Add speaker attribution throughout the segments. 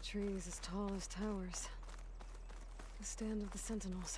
Speaker 1: Trees as tall as towers. The stand of the sentinels.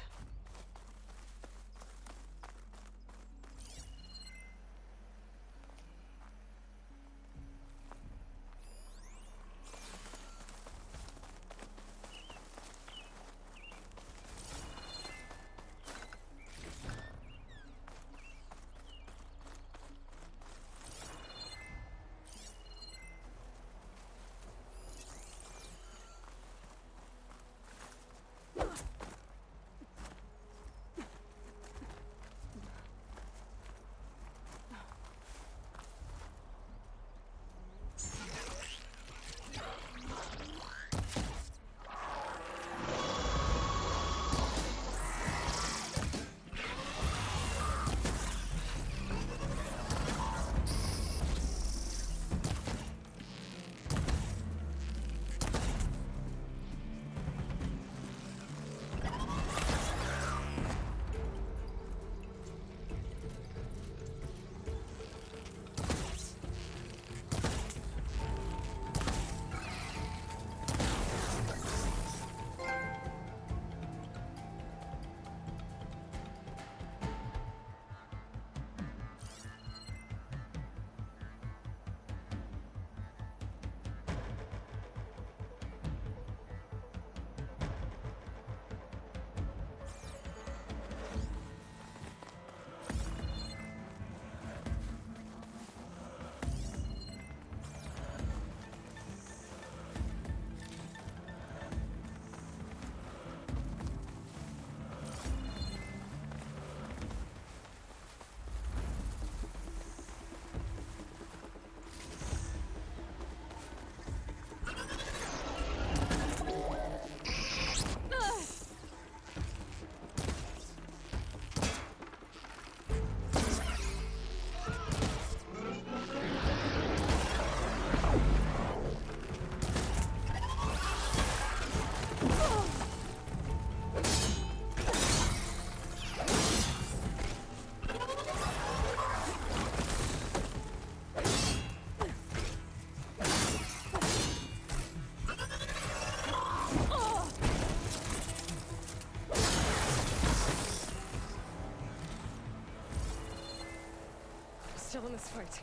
Speaker 1: Still in this fight.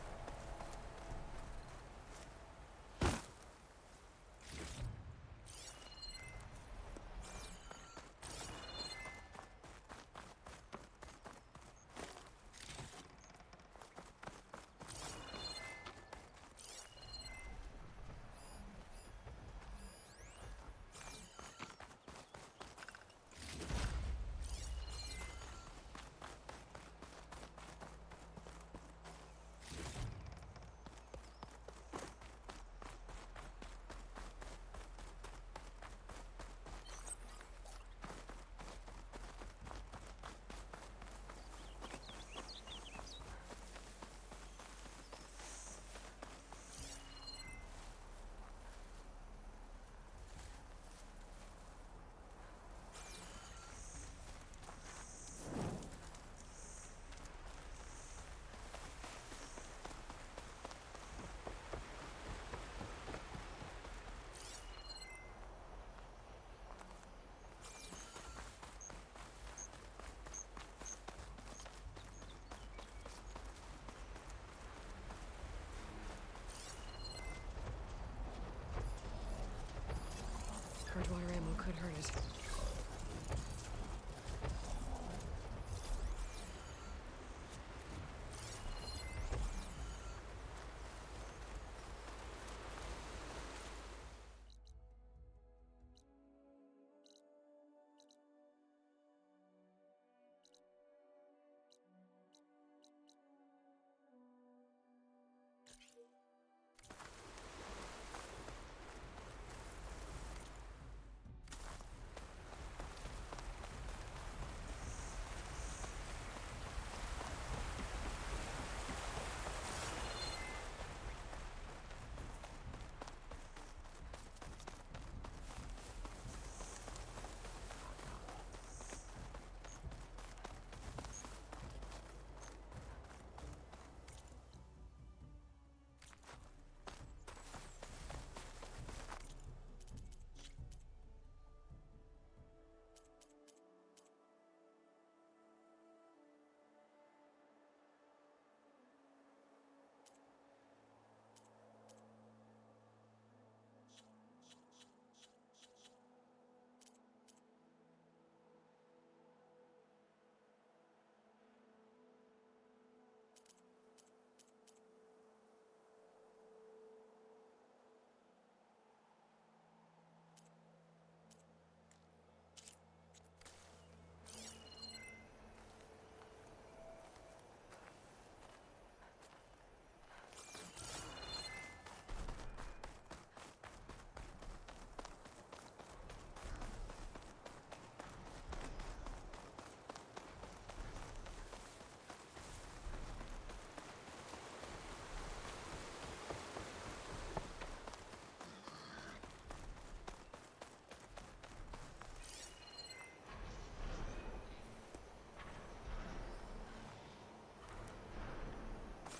Speaker 1: Hardwire ammo could hurt it.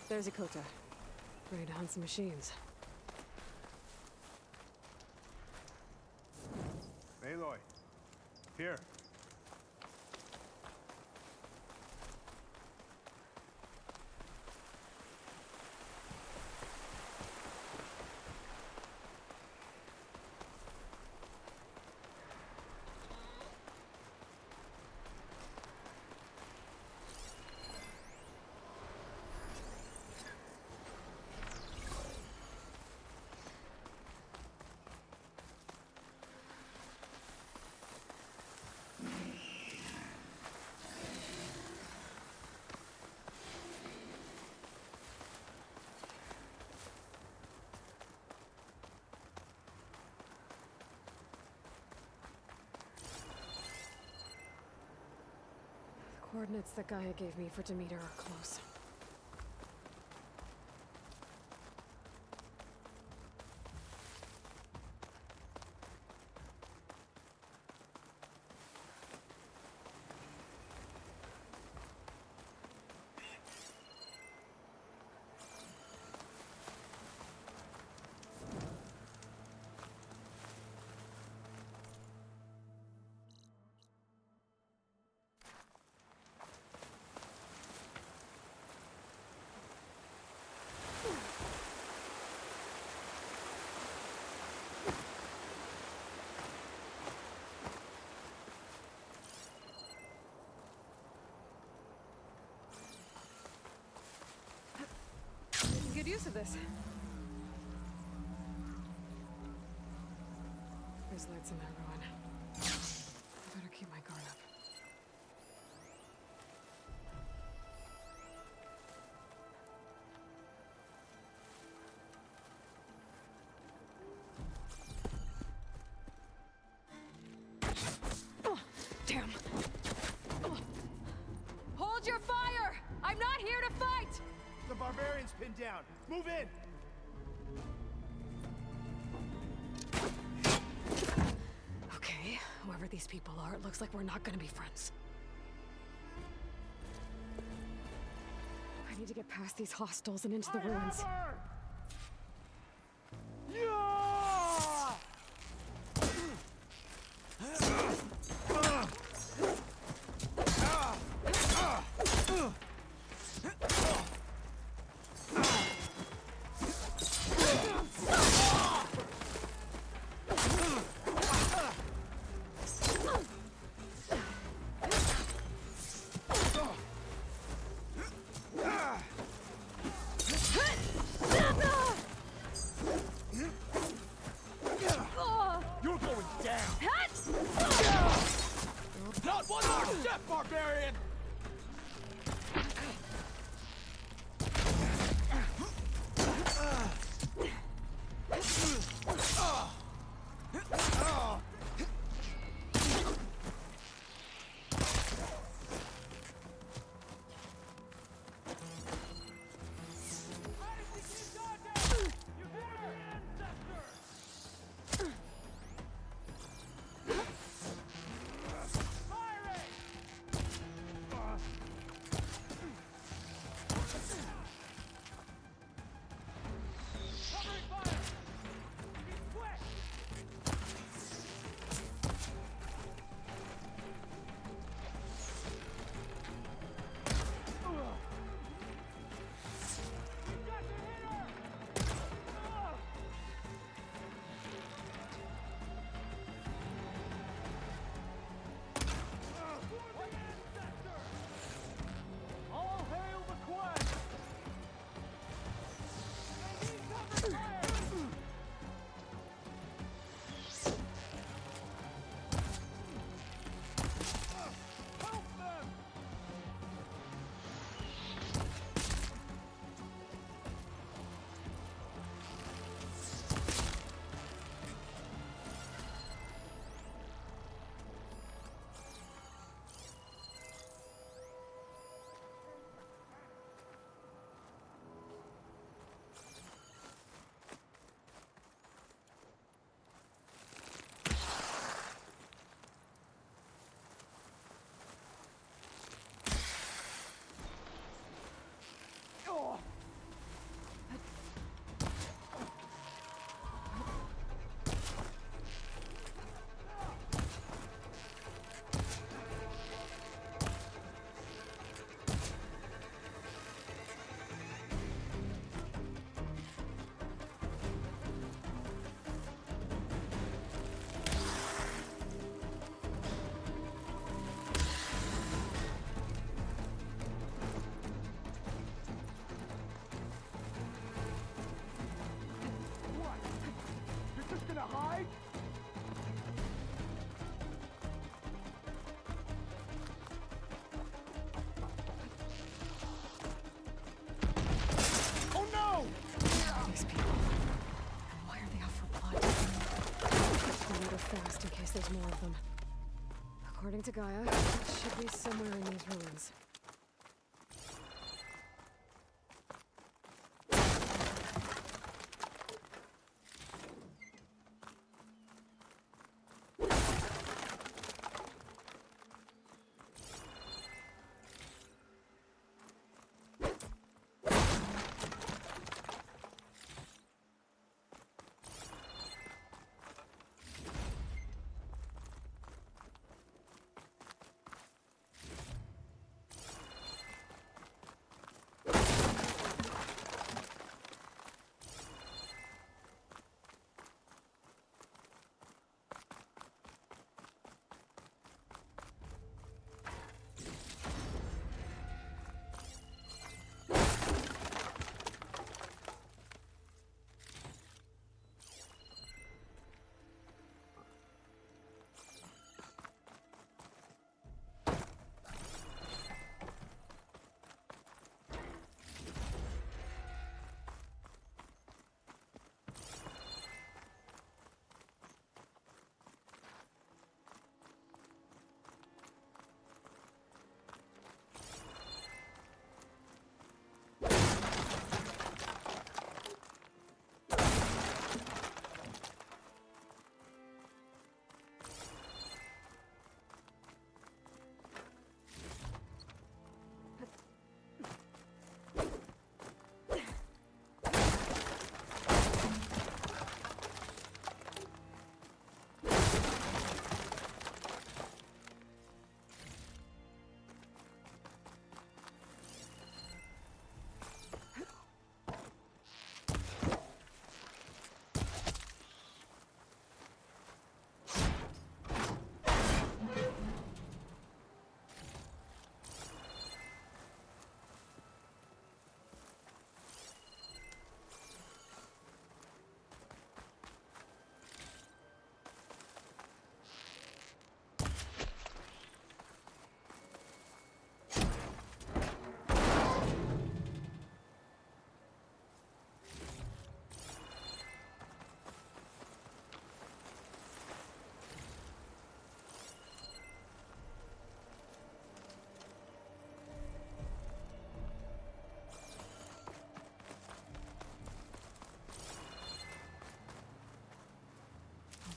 Speaker 1: There's Ikuta. Ready to hunt some machines.
Speaker 2: Aloy. Here.
Speaker 1: The coordinates that Gaia gave me for Demeter are close. Good use of this. There's lights in that ruin. I better keep my guard up. Oh, damn. Oh. Hold your fire! I'm not here to fight!
Speaker 2: The barbarian's pinned down. Move in!
Speaker 1: Okay, whoever these people are, it looks like we're not gonna be friends. I need to get past these hostels and into the ruins.
Speaker 2: You're going down! Not one more step, barbarian!
Speaker 1: there's more of them. According to Gaia, it should be somewhere in these ruins.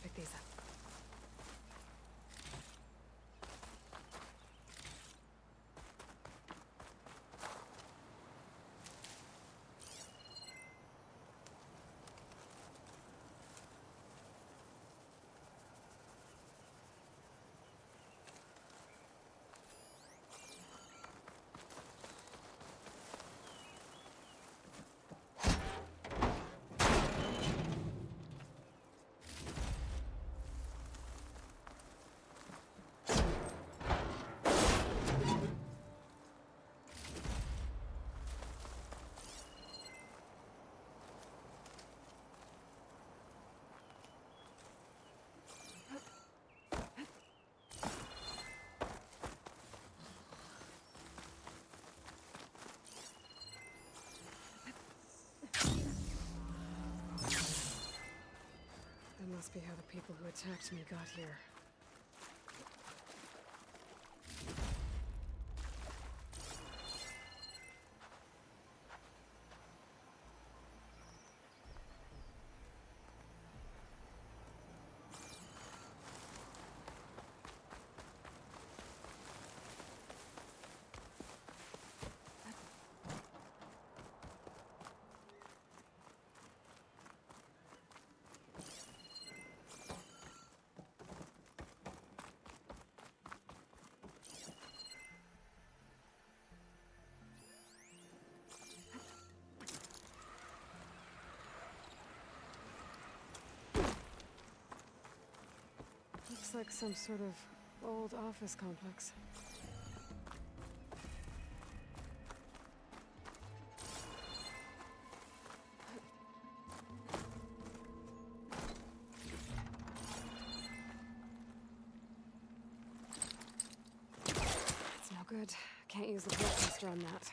Speaker 1: Pick these up. That must be how the people who attacked me got here. Looks like some sort of old office complex. It's no good. Can't use the blockbuster on that.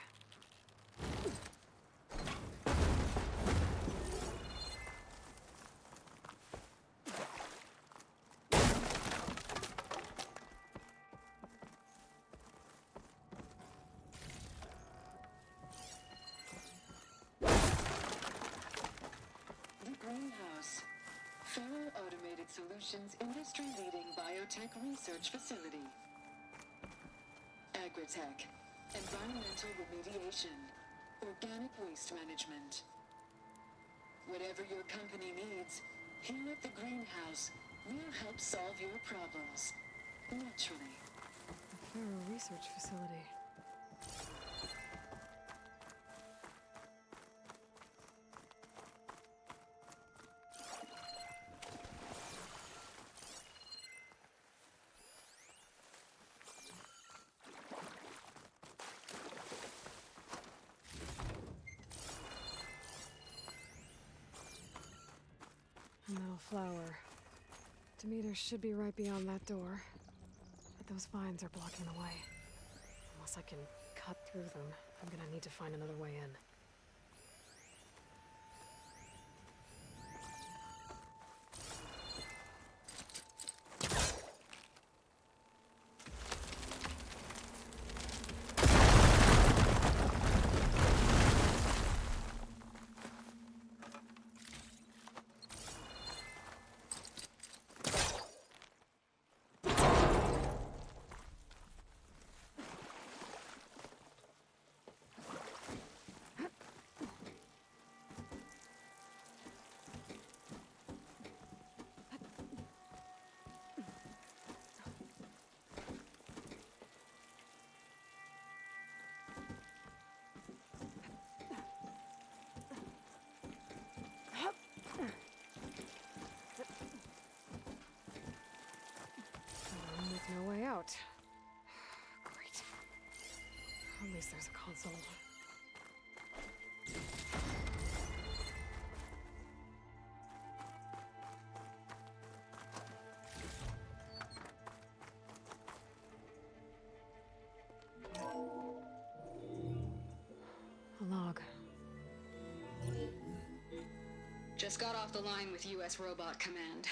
Speaker 3: Solutions industry-leading biotech research facility. Agritech, environmental remediation, organic waste management. Whatever your company needs, here at the greenhouse, we'll help solve your problems. Naturally.
Speaker 1: A thorough research facility. A metal flower. Demeters should be right beyond that door. But those vines are blocking the way. Unless I can cut through them, I'm gonna need to find another way in. With no way out. Great. At least there's a console. A log.
Speaker 3: Just got off the line with US Robot Command.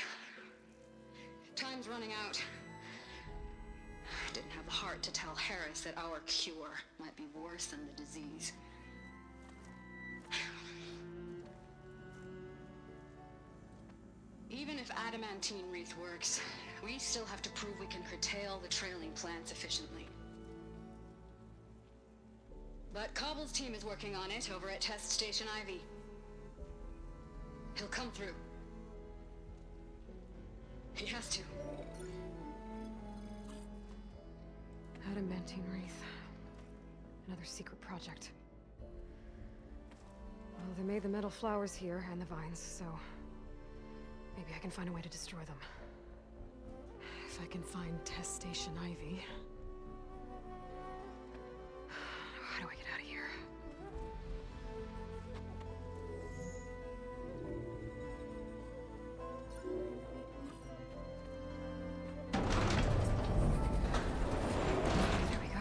Speaker 3: Time's running out. Didn't have the heart to tell Harris that our cure might be worse than the disease. Even if adamantine wreath works, we still have to prove we can curtail the trailing plants efficiently. But Cobble's team is working on it over at Test Station Ivy. He'll come through. He has to.
Speaker 1: Adamantine wreath. Another secret project. Well, they made the metal flowers here and the vines, so maybe I can find a way to destroy them. If I can find Test Station Ivy. How do I get out of here? There we go.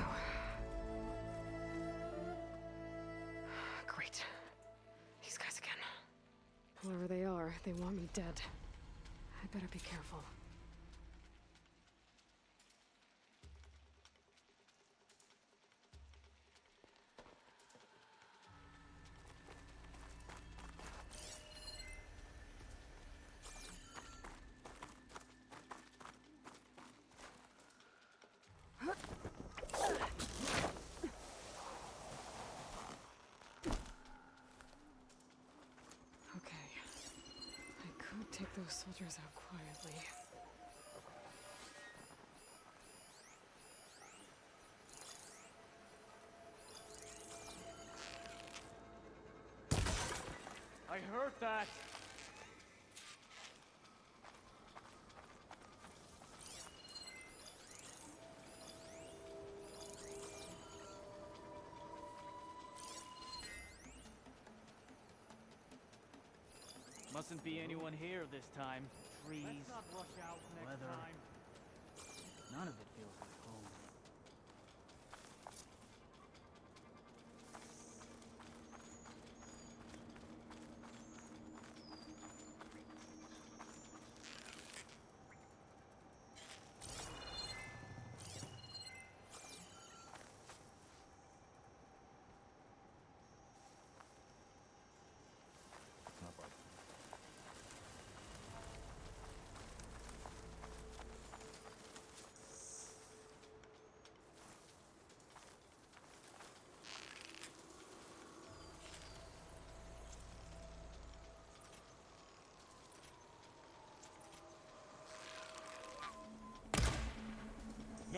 Speaker 1: Great. These guys again. Whoever they are, they want me dead. I better be careful. Okay. I could take those soldiers out quietly.
Speaker 2: I heard that.
Speaker 4: Mustn't be anyone here this time. Trees,
Speaker 2: Let's not rush out next
Speaker 4: weather.
Speaker 2: time.
Speaker 4: None of it feels like home.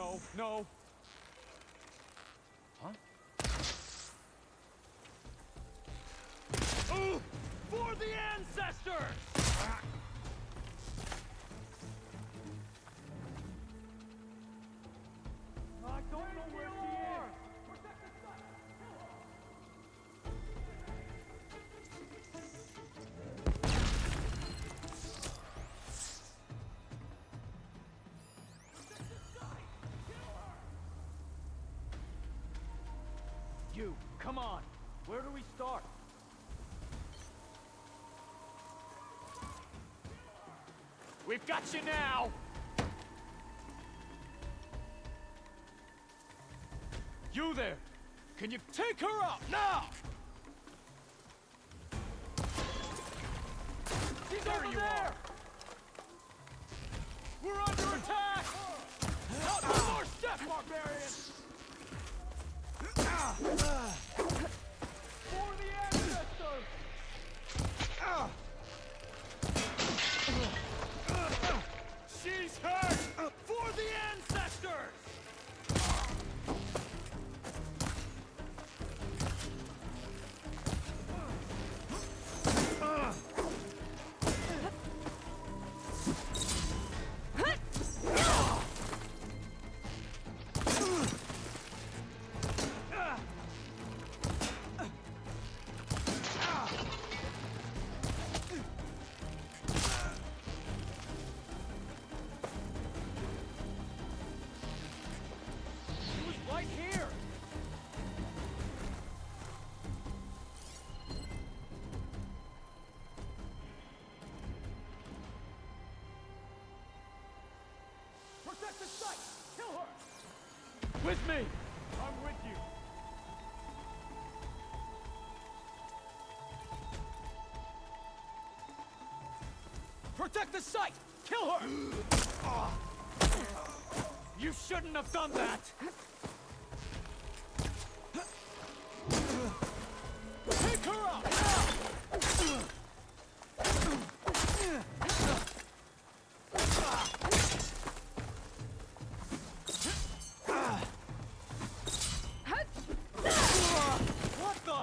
Speaker 2: No, no.
Speaker 5: Huh?
Speaker 2: Ooh, for the ancestors! I don't know where she is. Protect the site.
Speaker 4: You, come on. Where do we start?
Speaker 2: We've got you now! You there! Can you take her out now? She's
Speaker 4: There
Speaker 2: over
Speaker 4: you
Speaker 2: there!
Speaker 4: are.
Speaker 2: We're under attack! Not one more step, barbarian! For the ancestors! She's hurt! For the ancestors! She was right here! Protect the site! Kill her! With me! I'm with you! Protect the site! Kill her! You shouldn't have done that! Take her out! Now! What the?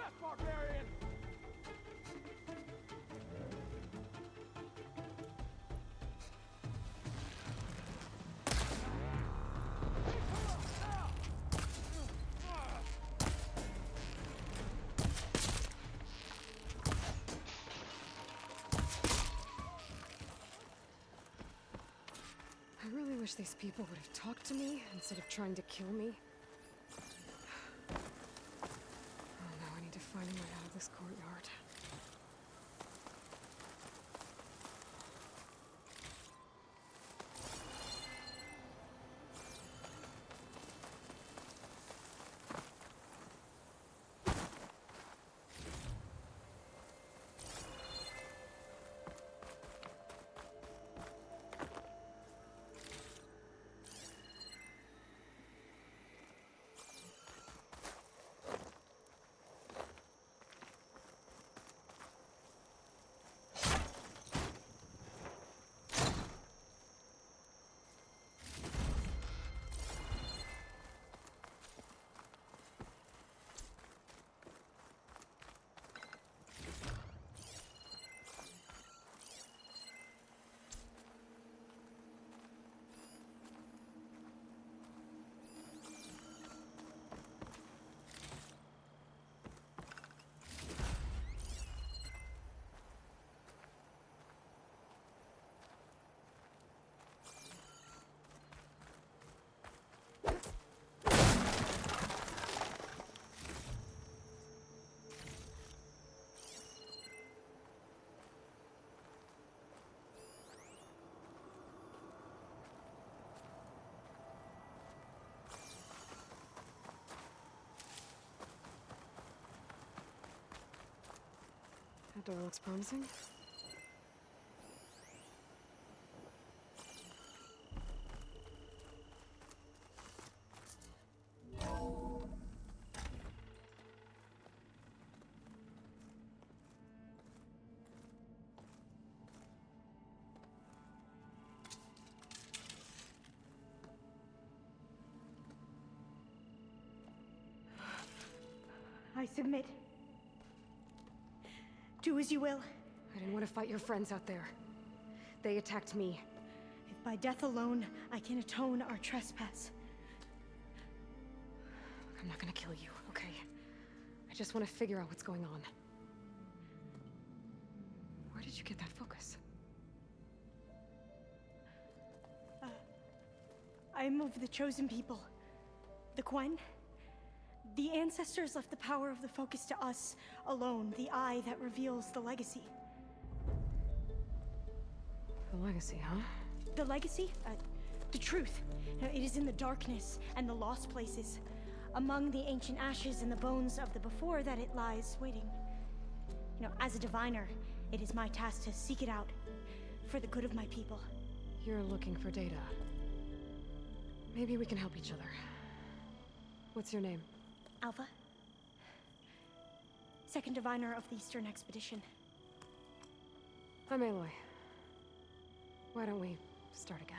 Speaker 2: that, barbarian!
Speaker 1: I really wish these people would have talked to me instead of trying to kill me. Oh no, I need to find a way out of this courtyard. That door looks promising.
Speaker 5: I submit. Do as you will.
Speaker 1: I didn't want to fight your friends out there. They attacked me.
Speaker 5: If by death alone I can atone our trespass.
Speaker 1: I'm not gonna kill you, okay? I just want to figure out what's going on. Where did you get that focus?
Speaker 5: I am of the chosen people. The Quen. The ancestors left the power of the focus to us alone, the eye that reveals the legacy.
Speaker 1: The legacy, huh?
Speaker 5: The legacy? The truth. It is in the darkness and the lost places. Among the ancient ashes and the bones of the before that it lies waiting. As a diviner, it is my task to seek it out for the good of my people.
Speaker 1: You're looking for data. Maybe we can help each other. What's your name?
Speaker 5: Alpha. Second diviner of the Eastern Expedition.
Speaker 1: I'm Aloy. Why don't we start again?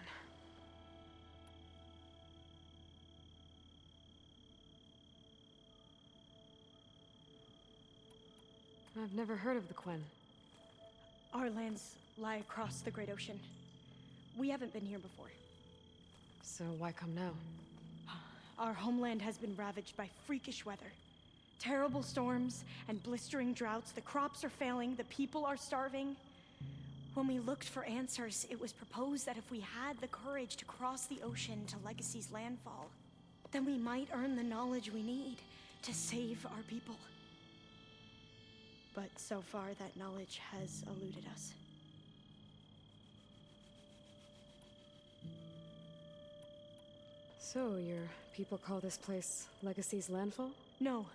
Speaker 1: I've never heard of the Quen.
Speaker 5: Our lands lie across the Great Ocean. We haven't been here before.
Speaker 1: So why come now?
Speaker 5: Our homeland has been ravaged by freakish weather. Terrible storms and blistering droughts. The crops are failing, the people are starving. When we looked for answers, it was proposed that if we had the courage to cross the ocean to Legacy's landfall, then we might earn the knowledge we need to save our people. But so far, that knowledge has eluded us.
Speaker 1: So, your people call this place Legacy's landfall?
Speaker 5: No.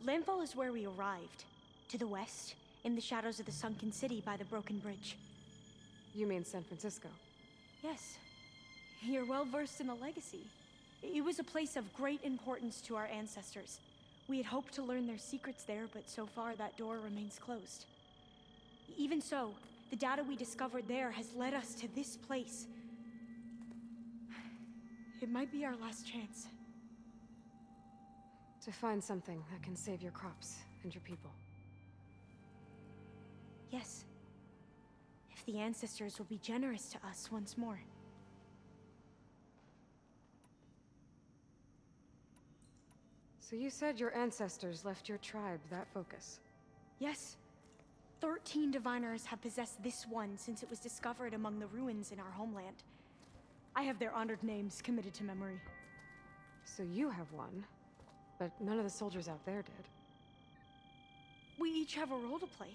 Speaker 5: Landfall is where we arrived. To the west, in the shadows of the sunken city by the broken bridge.
Speaker 1: You mean San Francisco?
Speaker 5: Yes. You're well versed in the legacy. It was a place of great importance to our ancestors. We had hoped to learn their secrets there, but so far that door remains closed. Even so, the data we discovered there has led us to this place. It might be our last chance.
Speaker 1: To find something that can save your crops and your people.
Speaker 5: Yes. If the ancestors will be generous to us once more.
Speaker 1: So you said your ancestors left your tribe that focus?
Speaker 5: Yes. 13 diviners have possessed this one since it was discovered among the ruins in our homeland. I have their honored names committed to memory.
Speaker 1: So you have one, but none of the soldiers out there did.
Speaker 5: We each have a role to play.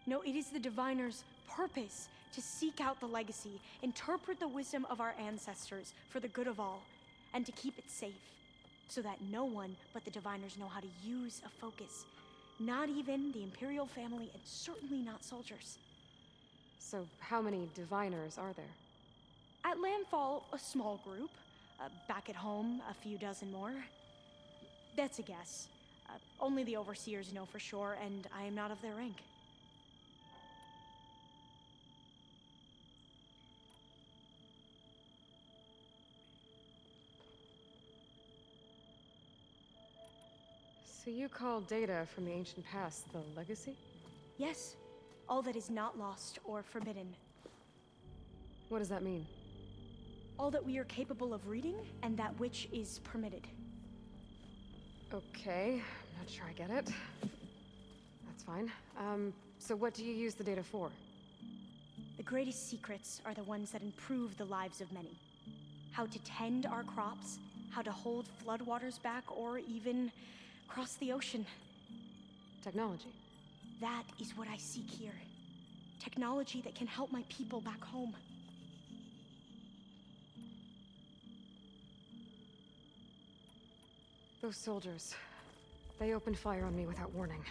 Speaker 5: No, it is the diviner's purpose to seek out the legacy, interpret the wisdom of our ancestors for the good of all, and to keep it safe, so that no one but the diviners know how to use a focus. Not even the Imperial family, and certainly not soldiers.
Speaker 1: So how many diviners are there?
Speaker 5: At landfall, a small group. Back at home, a few dozen more. That's a guess. Only the overseers know for sure, and I am not of their rank.
Speaker 1: So you call data from the ancient past the legacy?
Speaker 5: Yes, all that is not lost or forbidden.
Speaker 1: What does that mean?
Speaker 5: All that we are capable of reading, and that which is permitted.
Speaker 1: Okay, I'm not sure I get it. That's fine. So what do you use the data for?
Speaker 5: The greatest secrets are the ones that improve the lives of many. How to tend our crops, how to hold floodwaters back, or even cross the ocean.
Speaker 1: Technology.
Speaker 5: That is what I seek here. Technology that can help my people back home.
Speaker 1: Those soldiers, they opened fire on me without warning.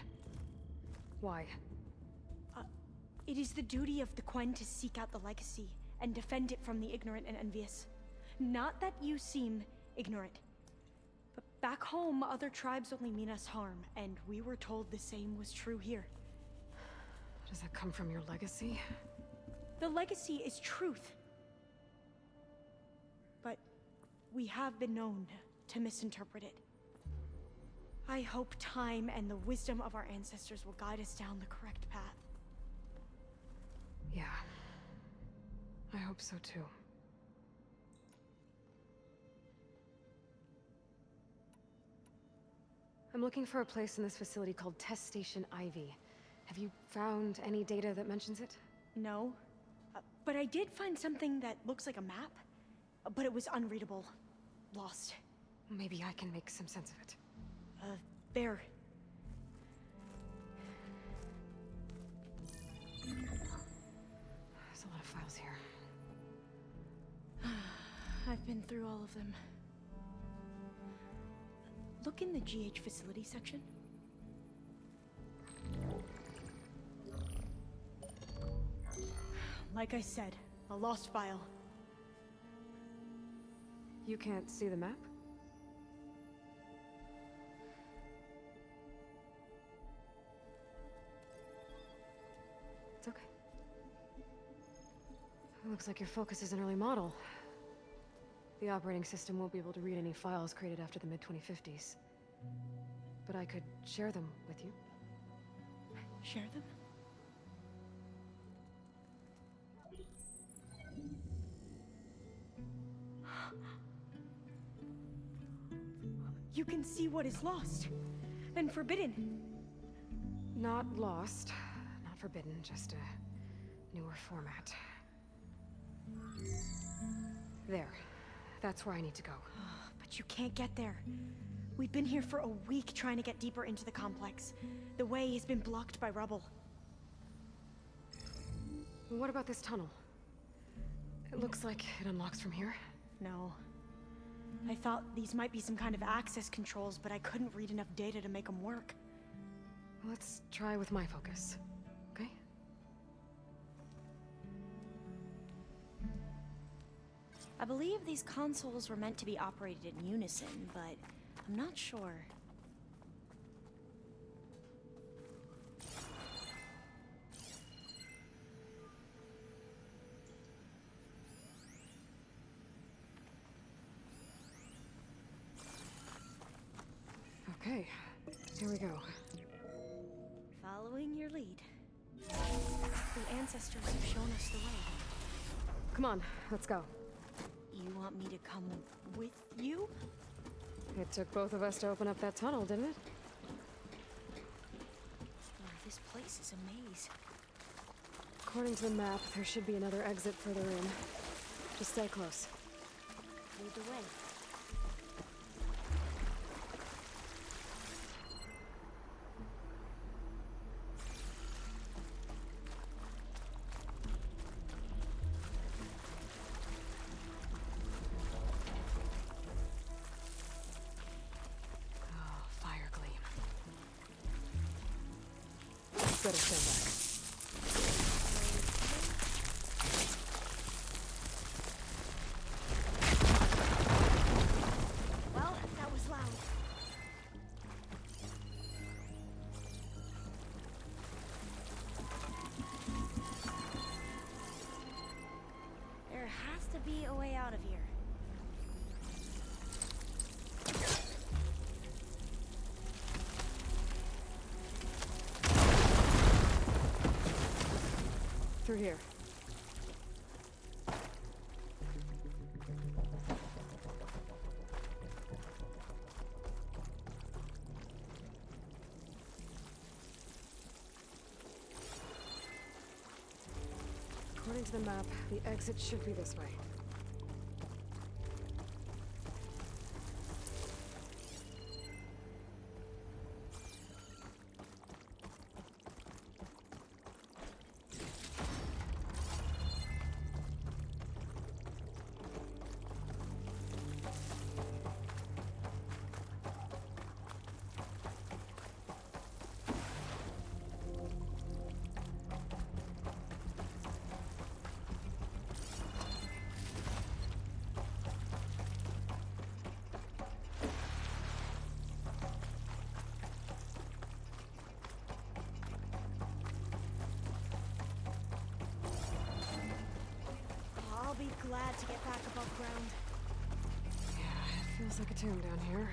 Speaker 1: Why?
Speaker 5: It is the duty of the Quen to seek out the legacy and defend it from the ignorant and envious. Not that you seem ignorant. But back home, other tribes only mean us harm, and we were told the same was true here.
Speaker 1: Does that come from your legacy?
Speaker 5: The legacy is truth. But we have been known to misinterpret it. I hope time and the wisdom of our ancestors will guide us down the correct path.
Speaker 1: Yeah. I hope so too. I'm looking for a place in this facility called Test Station Ivy. Have you found any data that mentions it?
Speaker 5: No. But I did find something that looks like a map. But it was unreadable. Lost.
Speaker 1: Maybe I can make some sense of it.
Speaker 5: There.
Speaker 1: There's a lot of files here.
Speaker 5: I've been through all of them. Look in the GH facility section. Like I said, a lost file.
Speaker 1: You can't see the map? It's okay. It looks like your focus is an early model. The operating system won't be able to read any files created after the mid-2050s. But I could share them with you.
Speaker 5: Share them? You can see what is lost and forbidden.
Speaker 1: Not lost, not forbidden, just a newer format. There. That's where I need to go.
Speaker 5: But you can't get there. We've been here for a week trying to get deeper into the complex. The way has been blocked by rubble.
Speaker 1: What about this tunnel? It looks like it unlocks from here.
Speaker 5: No. I thought these might be some kind of access controls, but I couldn't read enough data to make them work.
Speaker 1: Let's try with my focus, okay?
Speaker 5: I believe these consoles were meant to be operated in unison, but I'm not sure.
Speaker 1: Okay, here we go.
Speaker 5: Following your lead. The ancestors have shown us the way.
Speaker 1: Come on, let's go.
Speaker 5: You want me to come with you?
Speaker 1: It took both of us to open up that tunnel, didn't it?
Speaker 5: Oh, this place is a maze.
Speaker 1: According to the map, there should be another exit further in. Just stay close.
Speaker 5: Lead the way.
Speaker 1: Oh, fire gleam. Better stand back.
Speaker 5: Well, that was loud. There has to be a way out of here.
Speaker 1: Through here. According to the map, the exit should be this way.
Speaker 5: I'll be glad to get back above ground.
Speaker 1: Yeah, it feels like a tomb down here.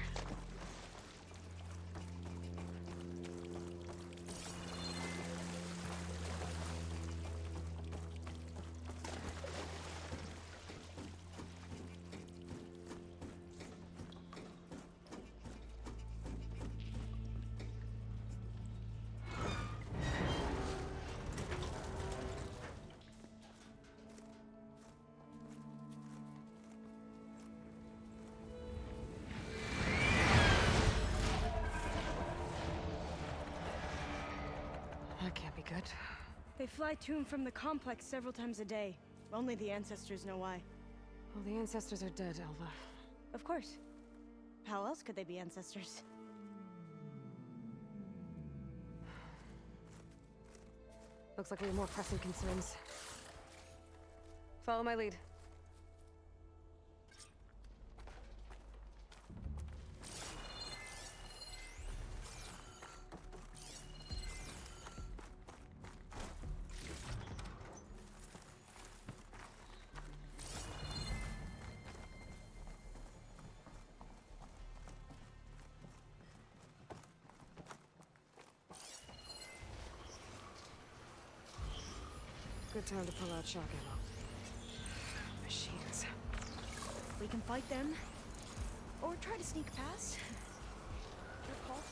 Speaker 1: That can't be good.
Speaker 5: They fly to and from the complex several times a day. Only the ancestors know why.
Speaker 1: Well, the ancestors are dead, Elva.
Speaker 5: Of course. How else could they be ancestors?
Speaker 1: Looks like we have more pressing concerns. Follow my lead. Good time to pull out shock ammo. Machines.
Speaker 5: We can fight them, or try to sneak past. Your call.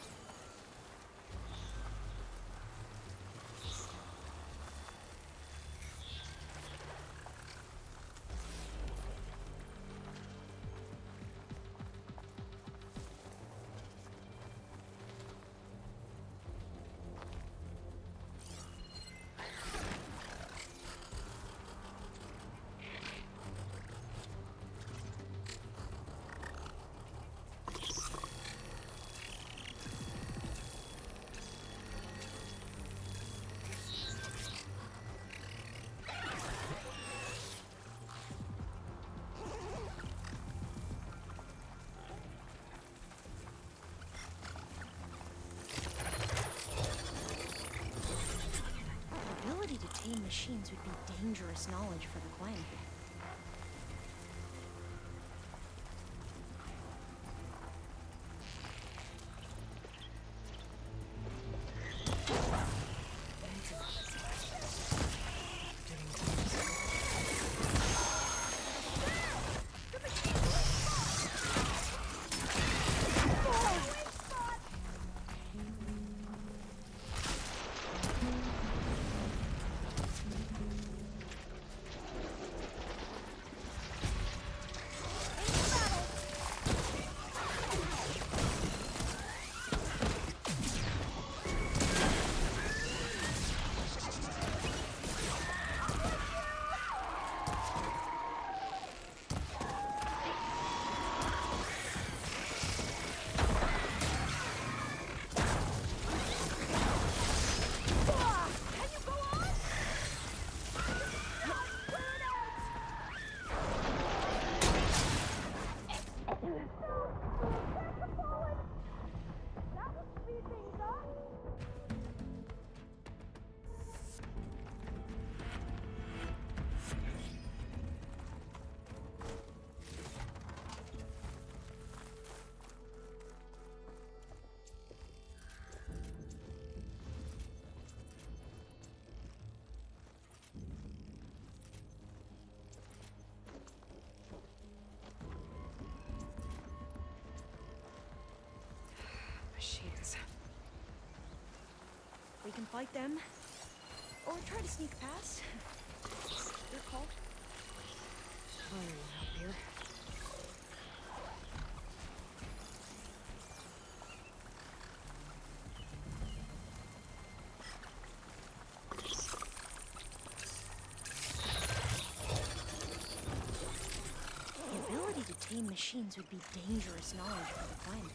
Speaker 5: Machines would be dangerous knowledge for the Gwen. can fight them. Or try to sneak past. Your call.
Speaker 1: Fire up here.
Speaker 5: The ability to tame machines would be dangerous knowledge for the climate.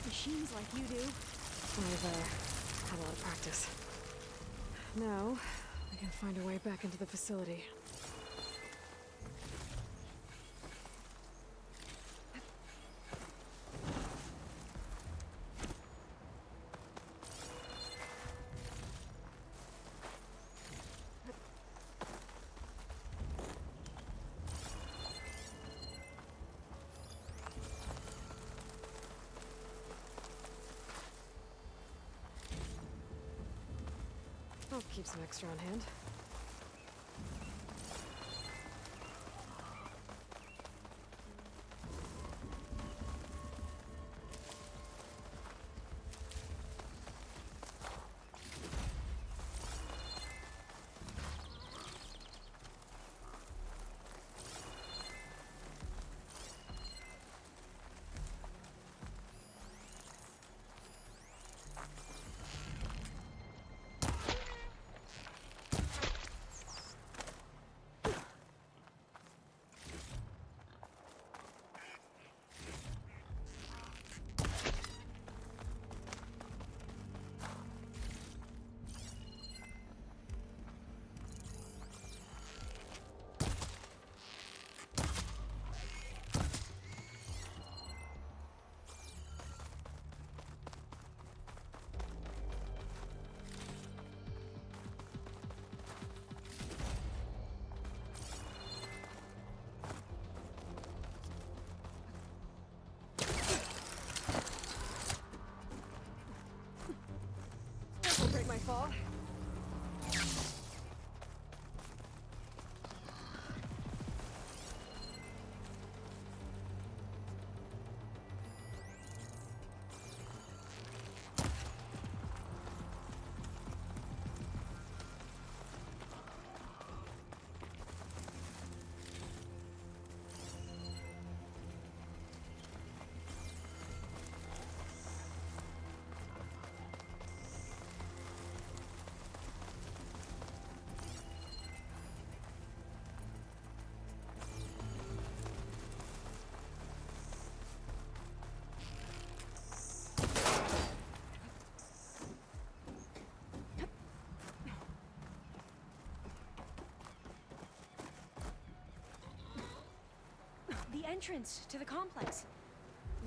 Speaker 5: Machines like you do.
Speaker 1: I've had a lot of practice. Now, we can find a way back into the facility. I'll keep some extra on hand.
Speaker 5: entrance to the complex.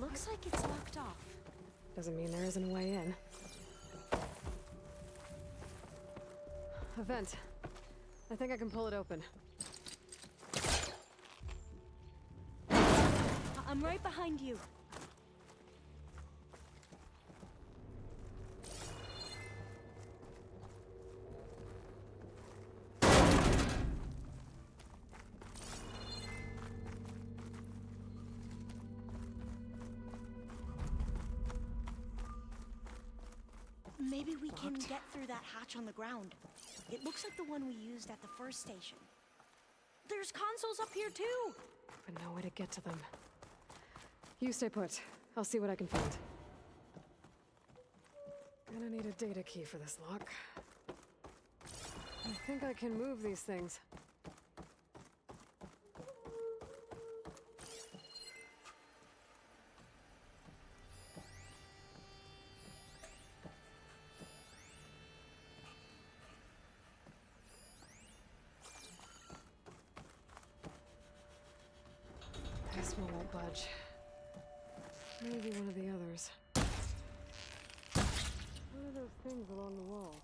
Speaker 5: Looks like it's locked off.
Speaker 1: Doesn't mean there isn't a way in. A vent. I think I can pull it open.
Speaker 5: I'm right behind you. Maybe we can get through that hatch on the ground. It looks like the one we used at the first station. There's consoles up here too!
Speaker 1: But no way to get to them. You stay put. I'll see what I can find. Gonna need a data key for this lock. I think I can move these things. This one won't budge. Maybe one of the others. What are those things along the walls?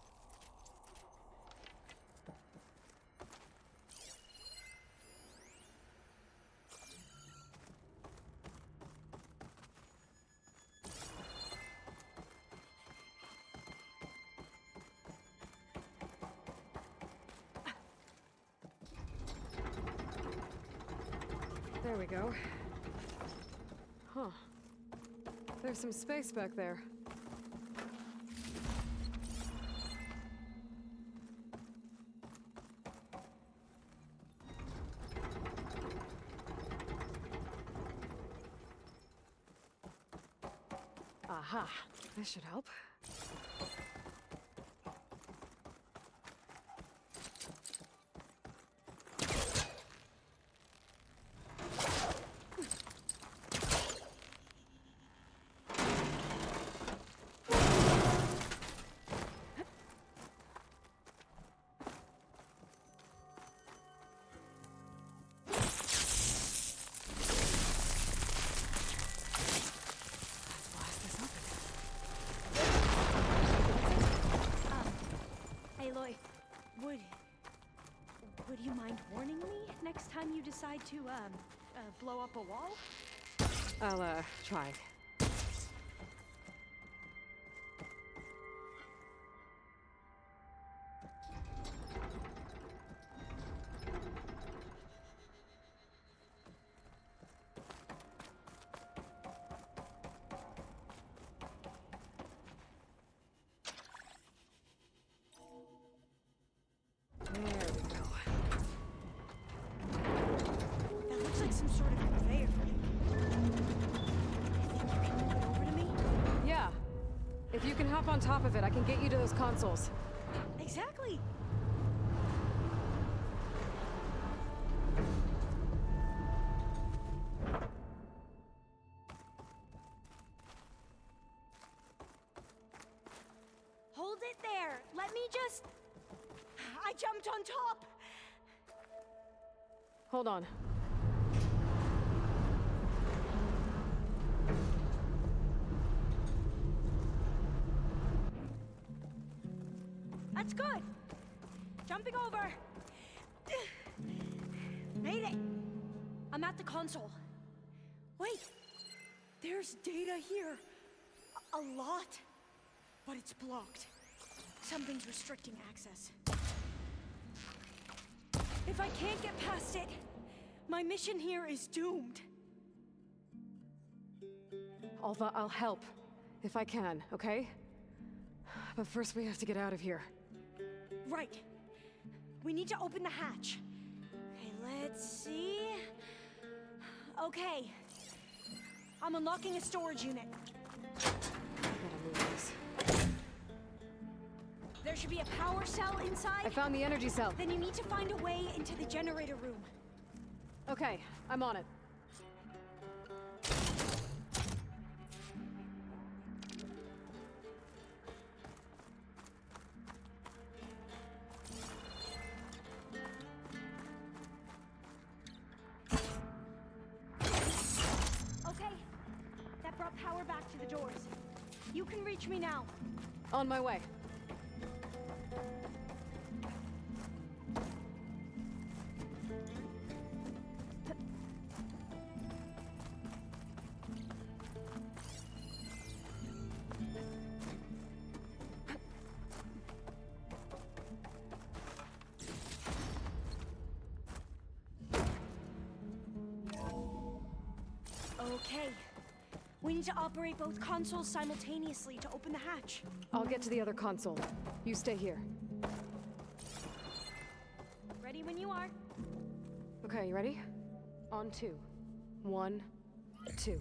Speaker 1: There we go. Huh. There's some space back there. Aha. This should help.
Speaker 5: Would you mind warning me next time you decide to, blow up a wall?
Speaker 1: I'll, try. If you can hop on top of it, I can get you to those consoles.
Speaker 5: Exactly. Hold it there. Let me just... I jumped on top.
Speaker 1: Hold on.
Speaker 5: That's good. Jumping over. Made it. I'm at the console. Wait. There's data here. A lot. But it's blocked. Something's restricting access. If I can't get past it, my mission here is doomed.
Speaker 1: Alva, I'll help. If I can, okay? But first we have to get out of here.
Speaker 5: Right. We need to open the hatch. Okay, let's see. Okay. I'm unlocking a storage unit.
Speaker 1: I gotta move this.
Speaker 5: There should be a power cell inside.
Speaker 1: I found the energy cell.
Speaker 5: Then you need to find a way into the generator room.
Speaker 1: Okay, I'm on it.
Speaker 5: brought power back to the doors. You can reach me now.
Speaker 1: On my way.
Speaker 5: Okay. We need to operate both consoles simultaneously to open the hatch.
Speaker 1: I'll get to the other console. You stay here.
Speaker 5: Ready when you are.
Speaker 1: Okay, you ready? On 2. 1, 2.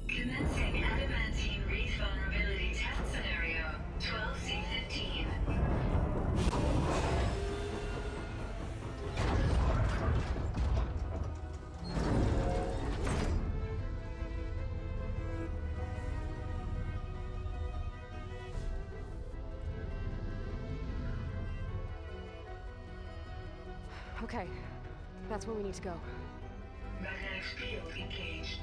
Speaker 6: Commencing adamantine wreath vulnerability test scenario 12C15.
Speaker 1: Okay, that's where we need to go.
Speaker 6: Magnetic field engaged.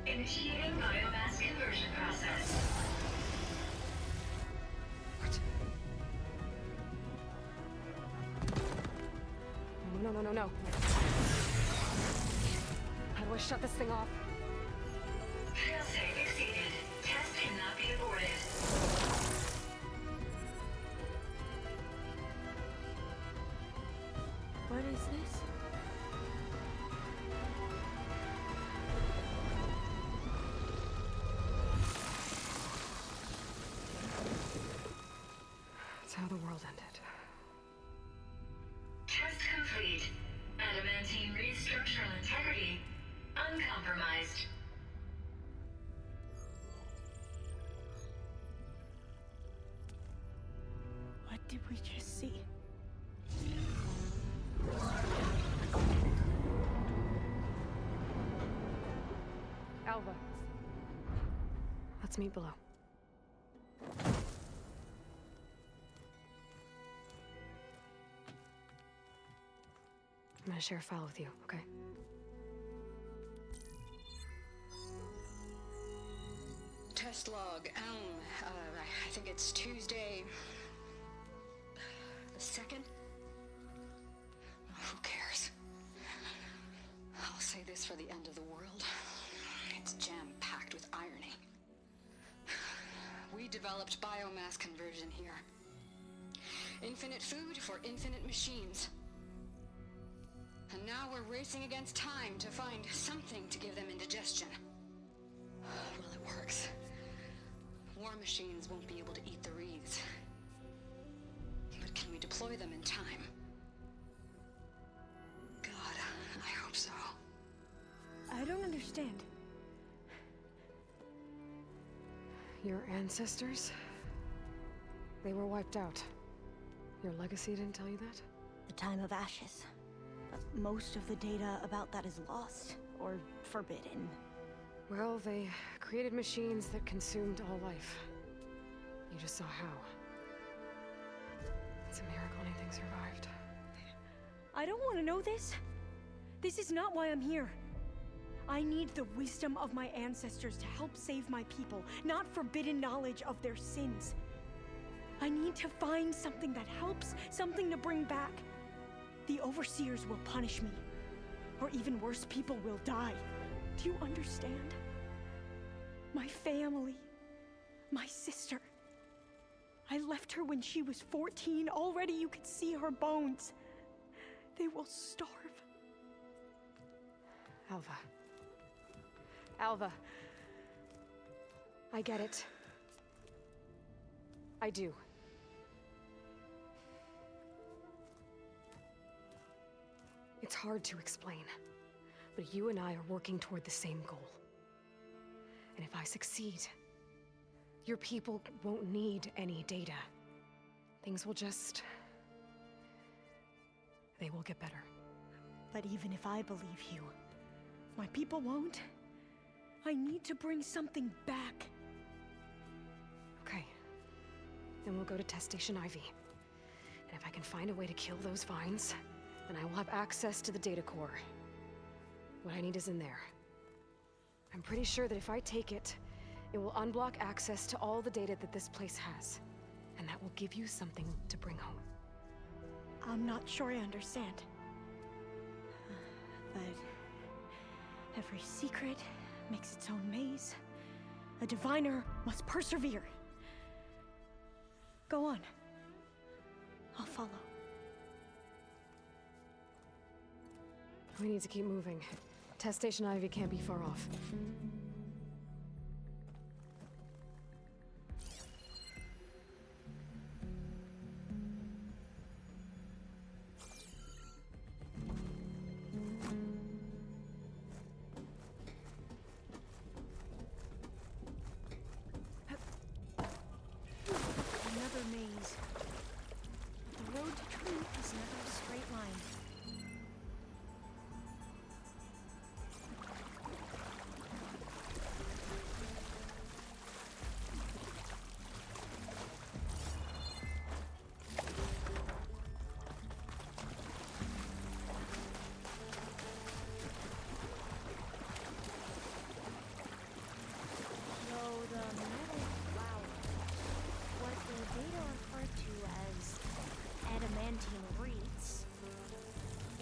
Speaker 6: Initiating biomass conversion process.
Speaker 1: What? No, no, no, no. How do I shut this thing off?
Speaker 6: Failsafe exceeded. Test cannot be aborted.
Speaker 5: What is this?
Speaker 1: That's how the world ended.
Speaker 6: Test complete. Adamantine wreath structural integrity uncompromised.
Speaker 5: What did we just see?
Speaker 1: Alva. Let's meet below. I'm gonna share a file with you, okay?
Speaker 3: Test log, I think it's Tuesday the 2nd? Who cares? I'll say this for the end of the world. It's jam-packed with irony. We developed biomass conversion here. Infinite food for infinite machines. And now we're racing against time to find something to give them indigestion. Well, it works. War machines won't be able to eat the wreaths. But can we deploy them in time? God, I hope so.
Speaker 5: I don't understand.
Speaker 1: Your ancestors? They were wiped out. Your legacy didn't tell you that?
Speaker 5: The time of ashes. But most of the data about that is lost or forbidden.
Speaker 1: Well, they created machines that consumed all life. You just saw how. It's a miracle anything survived.
Speaker 5: I don't want to know this. This is not why I'm here. I need the wisdom of my ancestors to help save my people, not forbidden knowledge of their sins. I need to find something that helps, something to bring back. The overseers will punish me. Or even worse, people will die. Do you understand? My family. My sister. I left her when she was 14. Already you could see her bones. They will starve.
Speaker 1: Alva. Alva. I get it. I do. It's hard to explain, but you and I are working toward the same goal. And if I succeed, your people won't need any data. Things will just... they will get better.
Speaker 5: But even if I believe you, my people won't. I need to bring something back.
Speaker 1: Okay. Then we'll go to Test Station Ivy. And if I can find a way to kill those vines, then I will have access to the data core. What I need is in there. I'm pretty sure that if I take it It will unblock access to all the data that this place has. And that will give you something to bring home.
Speaker 5: I'm not sure I understand. But every secret makes its own maze. A diviner must persevere. Go on. I'll follow.
Speaker 1: We need to keep moving. Test Station Ivy can't be far off.
Speaker 5: Another maze. The road to truth is never a straight line. So the metal flowers, what the data refer to as adamantine wreaths,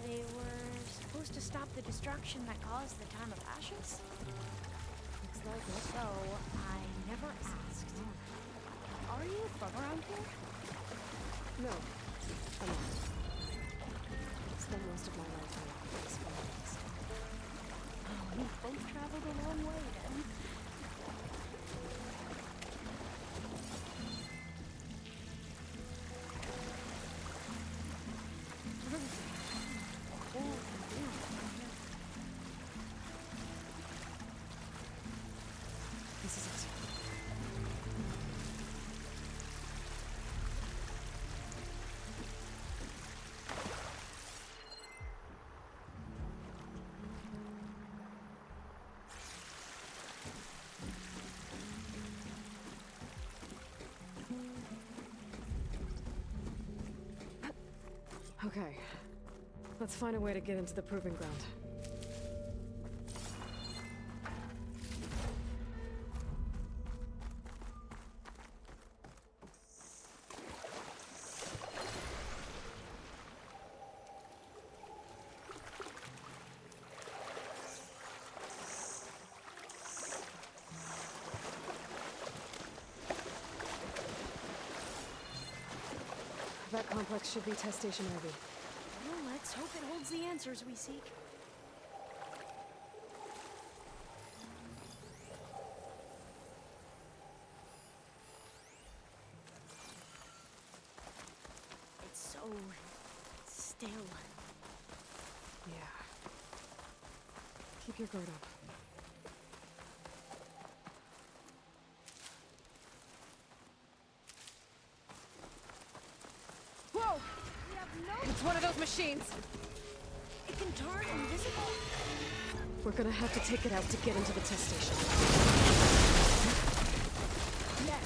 Speaker 5: they were supposed to stop the destruction that caused the Time of Ashes?
Speaker 1: Looks like it.
Speaker 5: So, I never asked. Are you from around here?
Speaker 1: No, I'm not. Spent most of my life in these forests.
Speaker 5: Oh, we both traveled a long way then.
Speaker 1: This is it. Okay. Let's find a way to get into the proving ground. That complex should be Test Station Ivy.
Speaker 5: Well, let's hope it holds the answers we seek. It's so still.
Speaker 1: Yeah. Keep your guard up. Whoa!
Speaker 5: We have no...
Speaker 1: It's one of those machines!
Speaker 5: It can turn invisible.
Speaker 1: We're gonna have to take it out to get into the test station.
Speaker 5: Yes.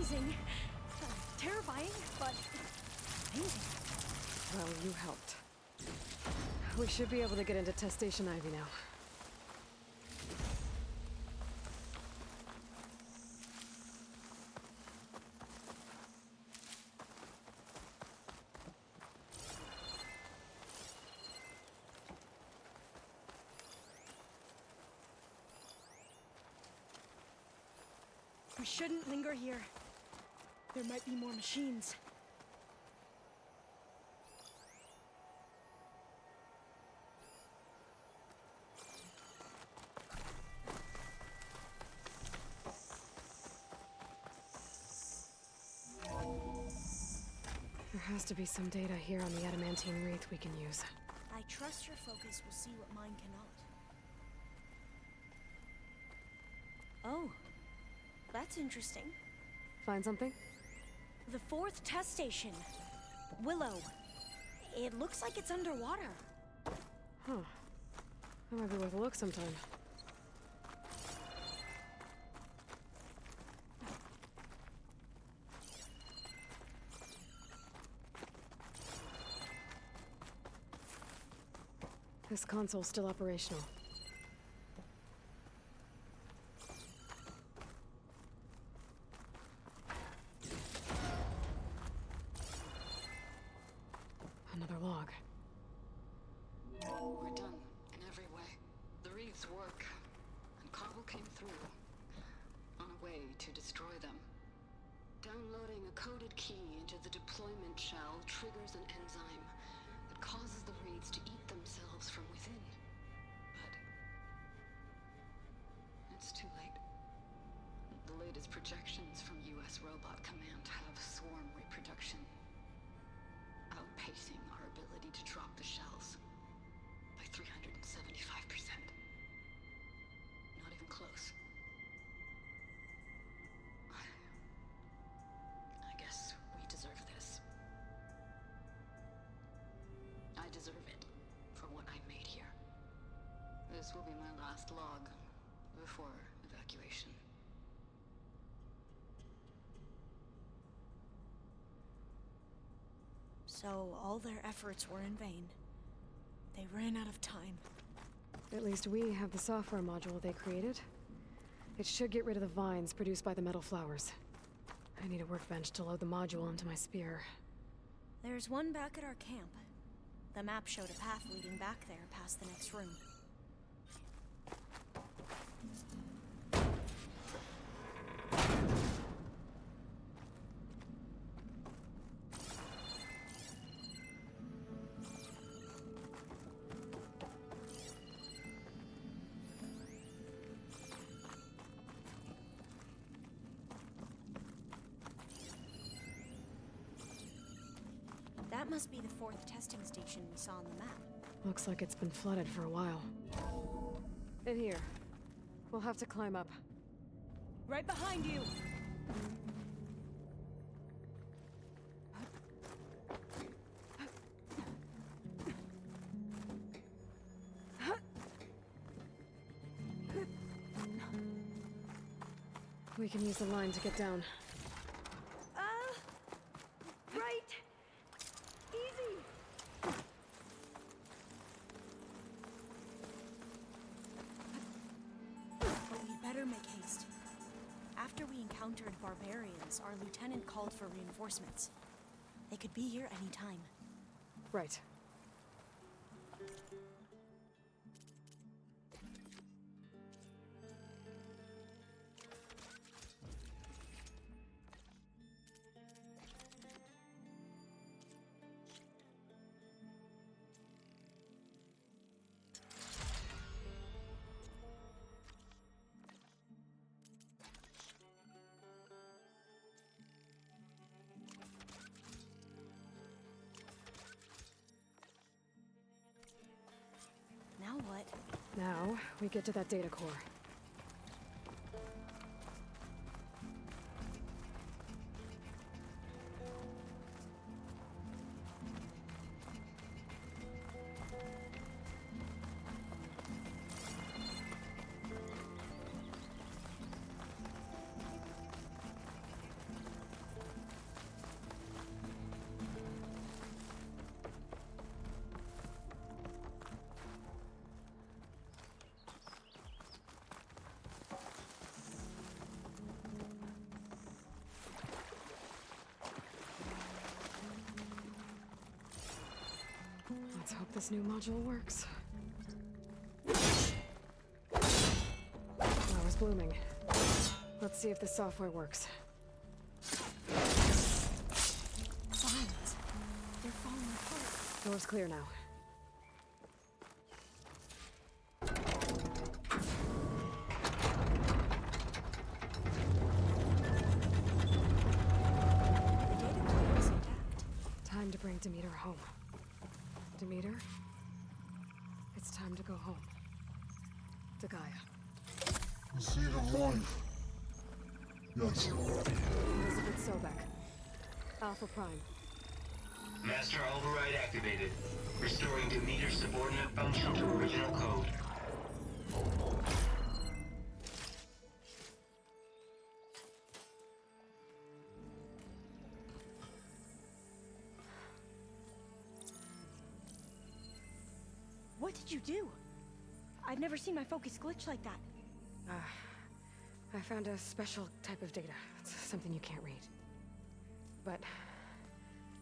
Speaker 5: amazing. Terrifying, but amazing.
Speaker 1: Well, you helped. We should be able to get into Test Station Ivy now.
Speaker 5: We shouldn't linger here. There might be more machines.
Speaker 1: There has to be some data here on the adamantine wreath we can use.
Speaker 5: I trust your focus will see what mine cannot. Oh, that's interesting.
Speaker 1: Find something?
Speaker 5: The 4th test station. Willow. It looks like it's underwater.
Speaker 1: Huh. That might be worth a look sometime. This console's still operational. Another log.
Speaker 3: We're done, in every way. The reefs work, and Cobble came through, on a way to destroy them. Downloading a coded key into the deployment shell triggers an enzyme that causes the reeds to eat themselves from within. But it's too late. The latest projections from US Robot Command have swarm reproduction, outpacing our ability to drop the shells by 375%. Not even close. I guess we deserve this. I deserve it for what I made here. This will be my last log before evacuation.
Speaker 5: So all their efforts were in vain. They ran out of time.
Speaker 1: At least we have the software module they created. It should get rid of the vines produced by the metal flowers. I need a workbench to load the module into my spear.
Speaker 5: There's one back at our camp. The map showed a path leading back there past the next room. That must be the 4th testing station we saw on the map.
Speaker 1: Looks like it's been flooded for a while. In here. We'll have to climb up.
Speaker 5: Right behind you!
Speaker 1: We can use the line to get down.
Speaker 5: Right! Easy! But we better make haste. After we encountered barbarians, our lieutenant called for reinforcements. They could be here any time.
Speaker 1: Right.
Speaker 5: Now what?
Speaker 1: Now, we get to that data core. this new module works. Flowers blooming. Let's see if the software works.
Speaker 5: Vines. They're falling apart.
Speaker 1: Door's clear now.
Speaker 5: The data core is intact.
Speaker 1: Time to bring Demeter home. Demeter? It's time to go home. To Gaia.
Speaker 7: The seed of life. Yes.
Speaker 1: Elizabeth Sobek. Alpha Prime.
Speaker 8: Master override activated. Restoring Demeter's subordinate function to original code.
Speaker 5: What did you do? I've never seen my focus glitch like that.
Speaker 1: I found a special type of data. It's something you can't read. But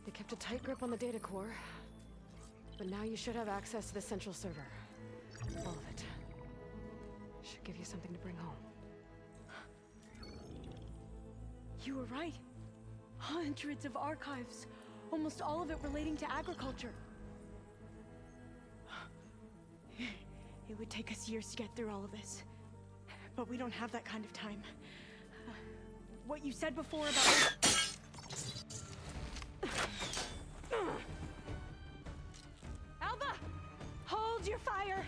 Speaker 1: they kept a tight grip on the data core. But now you should have access to the central server. All of it. Should give you something to bring home.
Speaker 5: You were right. Hundreds of archives. Almost all of it relating to agriculture. It would take us years to get through all of this. But we don't have that kind of time. What you said before about... Alva! Hold your fire!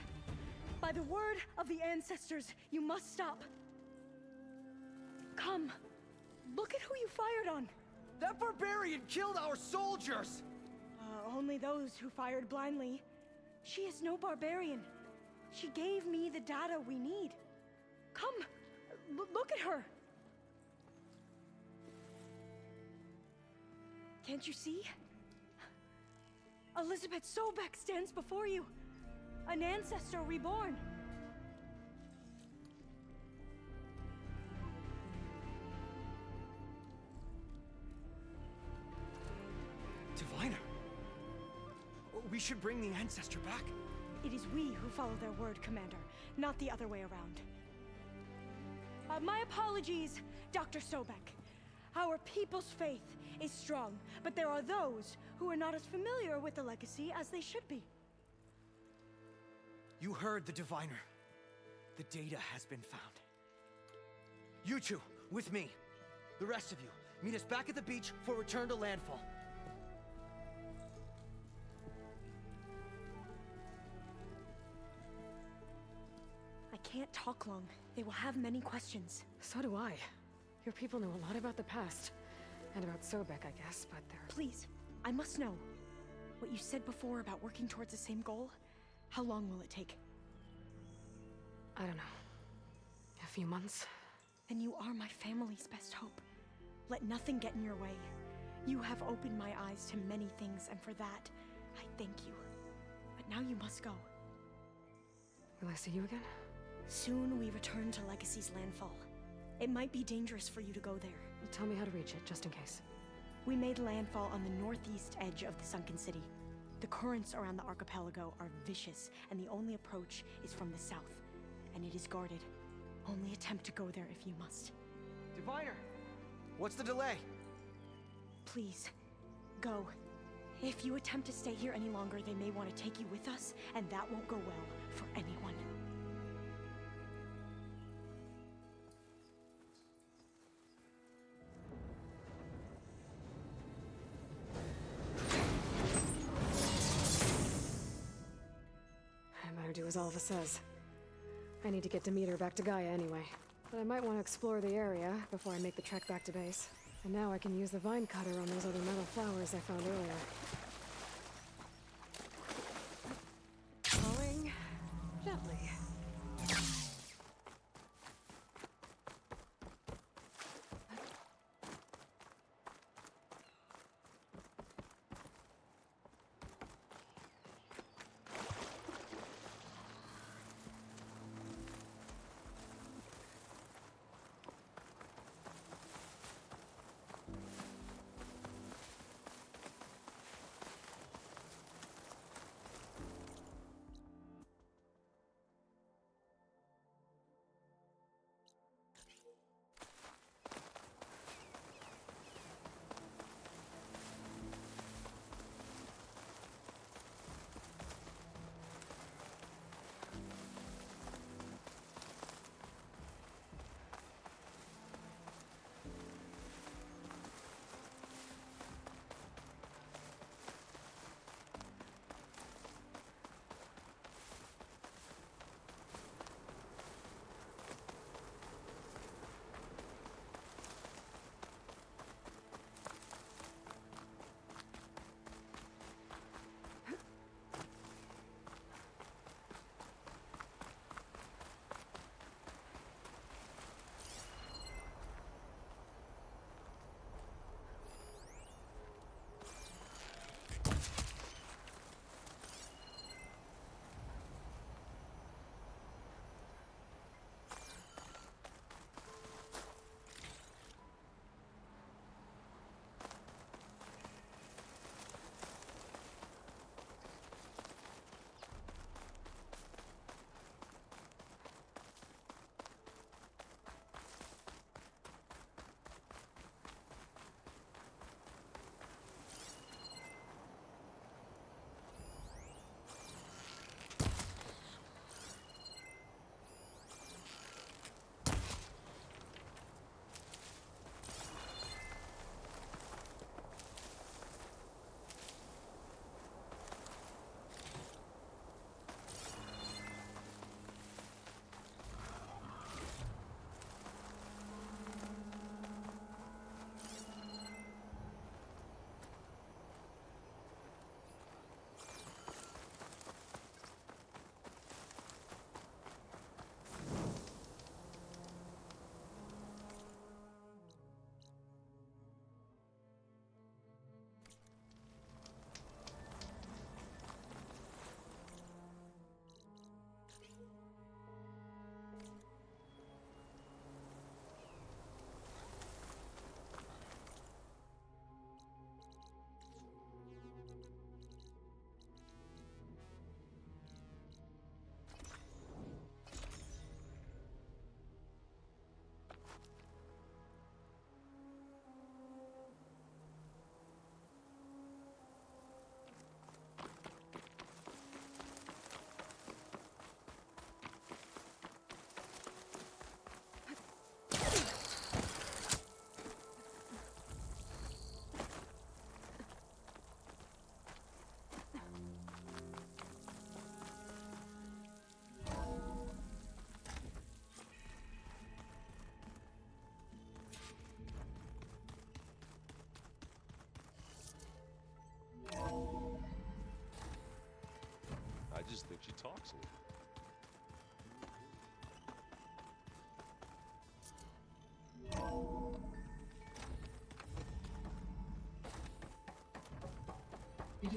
Speaker 5: By the word of the ancestors, you must stop. Come. Look at who you fired on.
Speaker 2: That barbarian killed our soldiers!
Speaker 5: Only those who fired blindly. She is no barbarian. She gave me the data we need. Come, look at her. Can't you see? Elizabeth Sobek stands before you. An ancestor reborn.
Speaker 2: Diviner. We should bring the ancestor back.
Speaker 5: It is we who follow their word, Commander, not the other way around. My apologies, Dr. Sobek. Our people's faith is strong, but there are those who are not as familiar with the legacy as they should be.
Speaker 2: You heard the diviner. The data has been found. You two, with me. The rest of you, meet us back at the beach for return to landfall.
Speaker 5: I can't talk long. They will have many questions.
Speaker 1: So do I. Your people know a lot about the past. And about Sobek, I guess, but they're...
Speaker 5: Please, I must know. What you said before about working towards the same goal, how long will it take?
Speaker 1: I don't know. A few months?
Speaker 5: Then you are my family's best hope. Let nothing get in your way. You have opened my eyes to many things, and for that, I thank you. But now you must go.
Speaker 1: Will I see you again?
Speaker 5: Soon we return to Legacy's landfall. It might be dangerous for you to go there.
Speaker 1: Tell me how to reach it, just in case.
Speaker 5: We made landfall on the northeast edge of the sunken city. The currents around the archipelago are vicious, and the only approach is from the south. And it is guarded. Only attempt to go there if you must.
Speaker 2: Diviner! What's the delay?
Speaker 5: Please, go. If you attempt to stay here any longer, they may want to take you with us, and that won't go well for anyone.
Speaker 1: I better do as Alva says. I need to get Demeter back to Gaia anyway. But I might want to explore the area before I make the trek back to base. And now I can use the vine cutter on those other metal flowers I found earlier. Falling gently.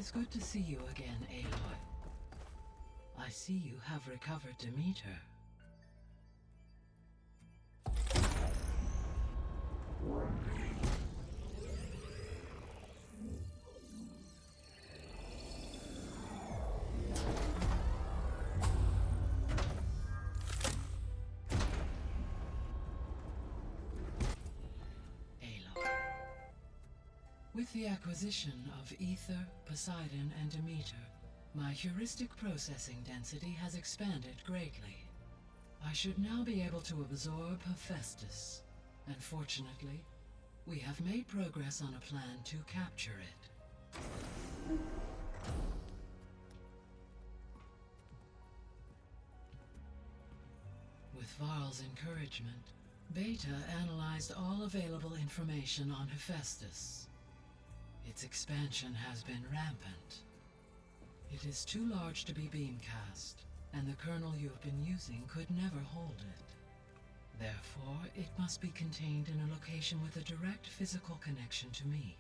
Speaker 9: is good to see you again, Aloy. I see you have recovered Demeter. With the acquisition of Ether, Poseidon, and Demeter, my heuristic processing density has expanded greatly. I should now be able to absorb Hephaestus, and fortunately, we have made progress on a plan to capture it. With Varl's encouragement, Beta analyzed all available information on Hephaestus. Its expansion has been rampant. It is too large to be beamcast, and the kernel you have been using could never hold it. Therefore, it must be contained in a location with a direct physical connection to me.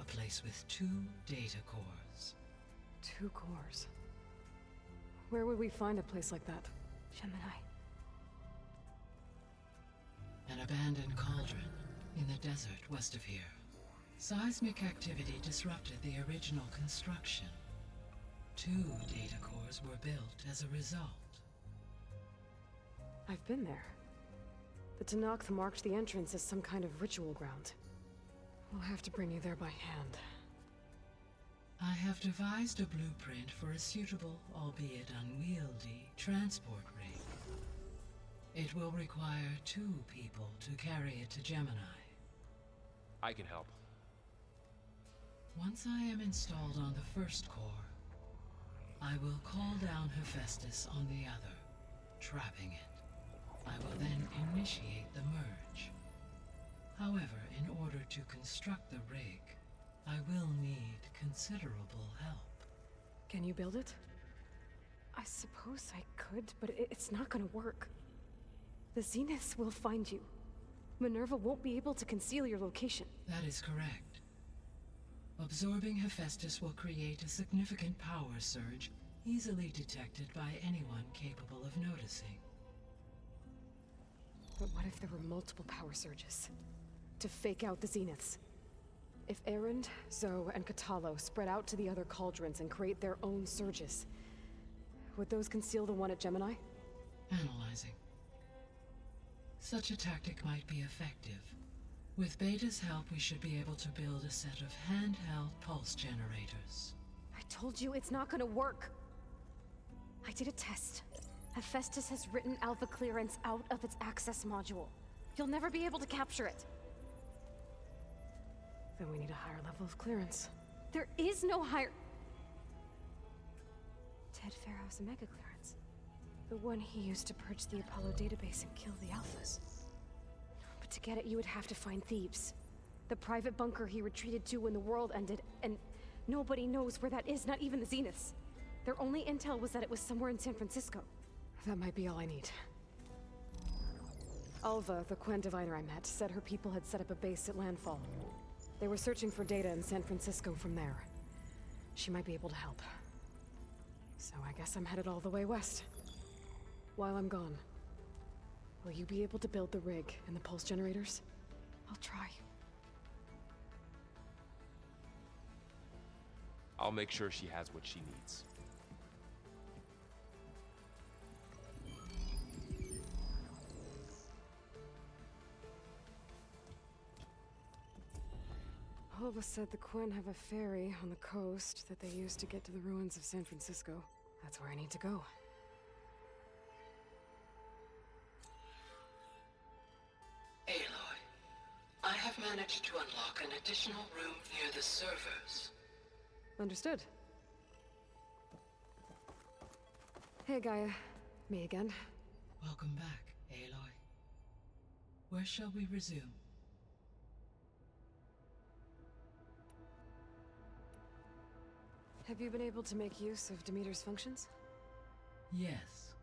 Speaker 9: A place with 2 data cores.
Speaker 1: 2 cores? Where would we find a place like that?
Speaker 5: Gemini.
Speaker 9: An abandoned cauldron in the desert west of here. Seismic activity disrupted the original construction. 2 data cores were built as a result.
Speaker 1: I've been there. The TOMAHAWK marked the entrance as some kind of ritual ground. We'll have to bring you there by hand.
Speaker 9: I have devised a blueprint for a suitable, albeit unwieldy, transport rig. It will require 2 people to carry it to Gemini.
Speaker 10: I can help.
Speaker 9: Once I am installed on the first core, I will call down Hephaestus on the other, trapping it. I will then initiate the merge. However, in order to construct the rig, I will need considerable help.
Speaker 1: Can you build it? I suppose I could, but it's not gonna work. The Zeniths will find you. Minerva won't be able to conceal your location.
Speaker 9: That is correct. Absorbing Hephaestus will create a significant power surge, easily detected by anyone capable of noticing.
Speaker 1: But what if there were multiple power surges? To fake out the Zeniths? If Erend, Zoe, and Katalo spread out to the other cauldrons and create their own surges, would those conceal the one at Gemini?
Speaker 9: Analyzing. Such a tactic might be effective. With Beta's help, we should be able to build a set of handheld pulse generators.
Speaker 1: I told you it's not gonna work. I did a test. Hephaestus has written alpha clearance out of its access module. You'll never be able to capture it. Then we need a higher level of clearance. There is no higher... Ted Pharaoh's Omega clearance. The one he used to purge the Apollo database and kill the Alphas. But to get it, you would have to find Thebes. The private bunker he retreated to when the world ended, and nobody knows where that is, not even the Zeniths. Their only intel was that it was somewhere in San Francisco. That might be all I need. Alva, the Quen diviner I met, said her people had set up a base at landfall. They were searching for data in San Francisco from there. She might be able to help. So I guess I'm headed all the way west. While I'm gone, will you be able to build the rig and the pulse generators? I'll try.
Speaker 10: I'll make sure she has what she needs.
Speaker 1: Alva said the Quen have a ferry on the coast that they use to get to the ruins of San Francisco. That's where I need to go.
Speaker 9: Aloy, I have managed to unlock an additional room near the servers.
Speaker 1: Understood. Hey, Gaia. Me again.
Speaker 9: Welcome back, Aloy. Where shall we resume?
Speaker 1: Have you been able to make use of Demeter's functions?
Speaker 9: Yes.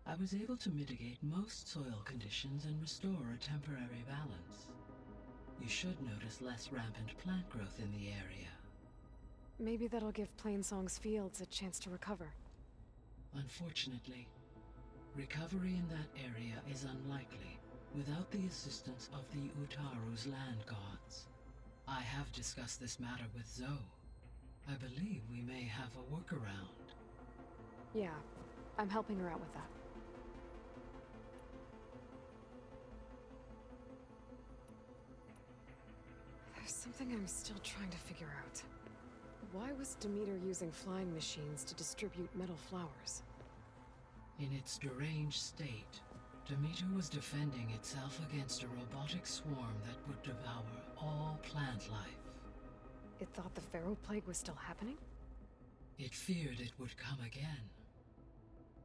Speaker 9: I was able to mitigate most soil conditions and restore a temporary balance. You should notice less rampant plant growth in the area.
Speaker 1: Maybe that'll give Plainsong's fields a chance to recover.
Speaker 9: Unfortunately, recovery in that area is unlikely without the assistance of the Utaru's land gods. I have discussed this matter with Zoe. I believe we may have a workaround.
Speaker 1: Yeah, I'm helping her out with that. There's something I'm still trying to figure out. Why was Demeter using flying machines to distribute metal flowers?
Speaker 9: In its deranged state, Demeter was defending itself against a robotic swarm that would devour all plant life.
Speaker 1: It thought the Pharaoh Plague was still happening?
Speaker 9: It feared it would come again.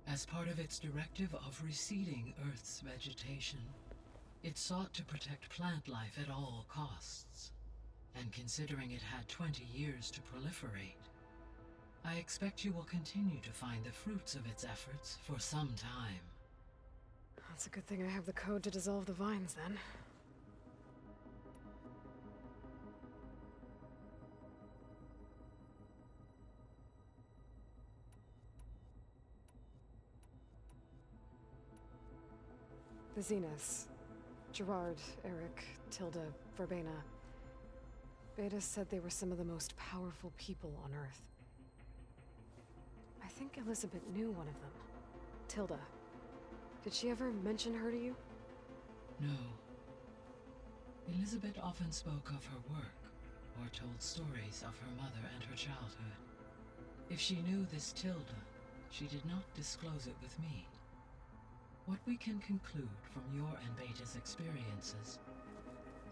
Speaker 9: As part of its directive of receding Earth's vegetation, it sought to protect plant life at all costs. And considering it had 20 years to proliferate, I expect you will continue to find the fruits of its efforts for some time.
Speaker 1: That's a good thing I have the code to dissolve the vines, then. The Zeniths. Gerard, Eric, Tilda, Verbena. Beta said they were some of the most powerful people on Earth. I think Elizabeth knew one of them. Tilda. Did she ever mention her to you?
Speaker 9: No. Elizabeth often spoke of her work, or told stories of her mother and her childhood. If she knew this Tilda, she did not disclose it with me. What we can conclude from your and Beta's experiences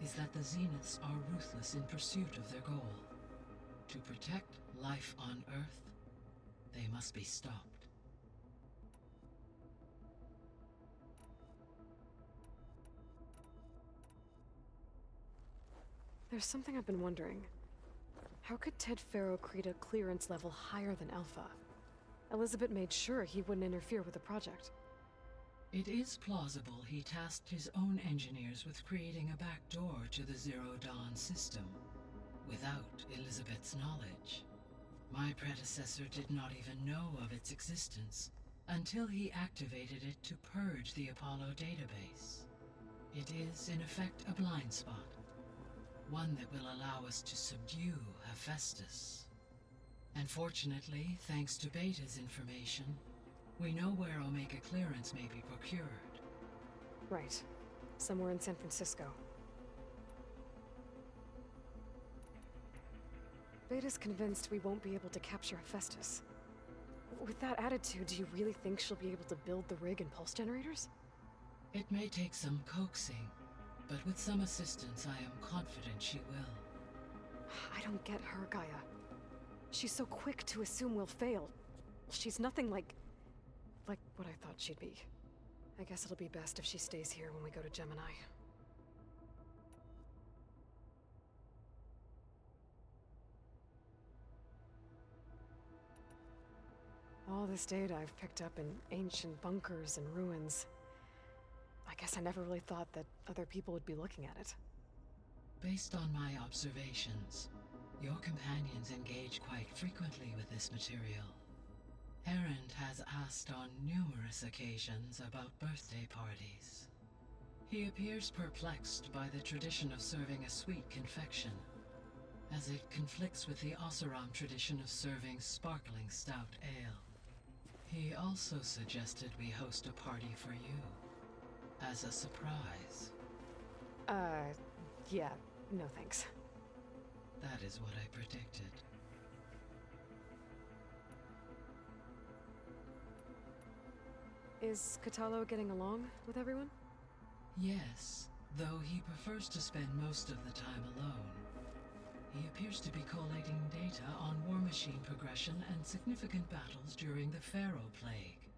Speaker 9: is that the Zeniths are ruthless in pursuit of their goal. To protect life on Earth, they must be stopped.
Speaker 1: There's something I've been wondering. How could Ted Faro create a clearance level higher than Alpha? Elizabeth made sure he wouldn't interfere with the project.
Speaker 9: It is plausible he tasked his own engineers with creating a back door to the Zero Dawn system, without Elizabeth's knowledge. My predecessor did not even know of its existence until he activated it to purge the Apollo database. It is, in effect, a blind spot. One that will allow us to subdue Hephaestus. And fortunately, thanks to Beta's information, we know where Omega clearance may be procured.
Speaker 1: Right. Somewhere in San Francisco. Beta's convinced we won't be able to capture Hephaestus. With that attitude, do you really think she'll be able to build the rig and pulse generators?
Speaker 9: It may take some coaxing, but with some assistance, I am confident she will.
Speaker 1: I don't get her, Gaia. She's so quick to assume we'll fail. She's nothing like what I thought she'd be. I guess it'll be best if she stays here when we go to Gemini. All this data I've picked up in ancient bunkers and ruins. I guess I never really thought that other people would be looking at it.
Speaker 9: Based on my observations, your companions engage quite frequently with this material. Erend has asked on numerous occasions about birthday parties. He appears perplexed by the tradition of serving a sweet confection, as it conflicts with the Oseram tradition of serving sparkling stout ale. He also suggested we host a party for you, as a surprise.
Speaker 1: Yeah, no thanks.
Speaker 9: That is what I predicted.
Speaker 1: Is Catalo getting along with everyone?
Speaker 9: Yes, though he prefers to spend most of the time alone. He appears to be collating data on war machine progression and significant battles during the Pharaoh Plague,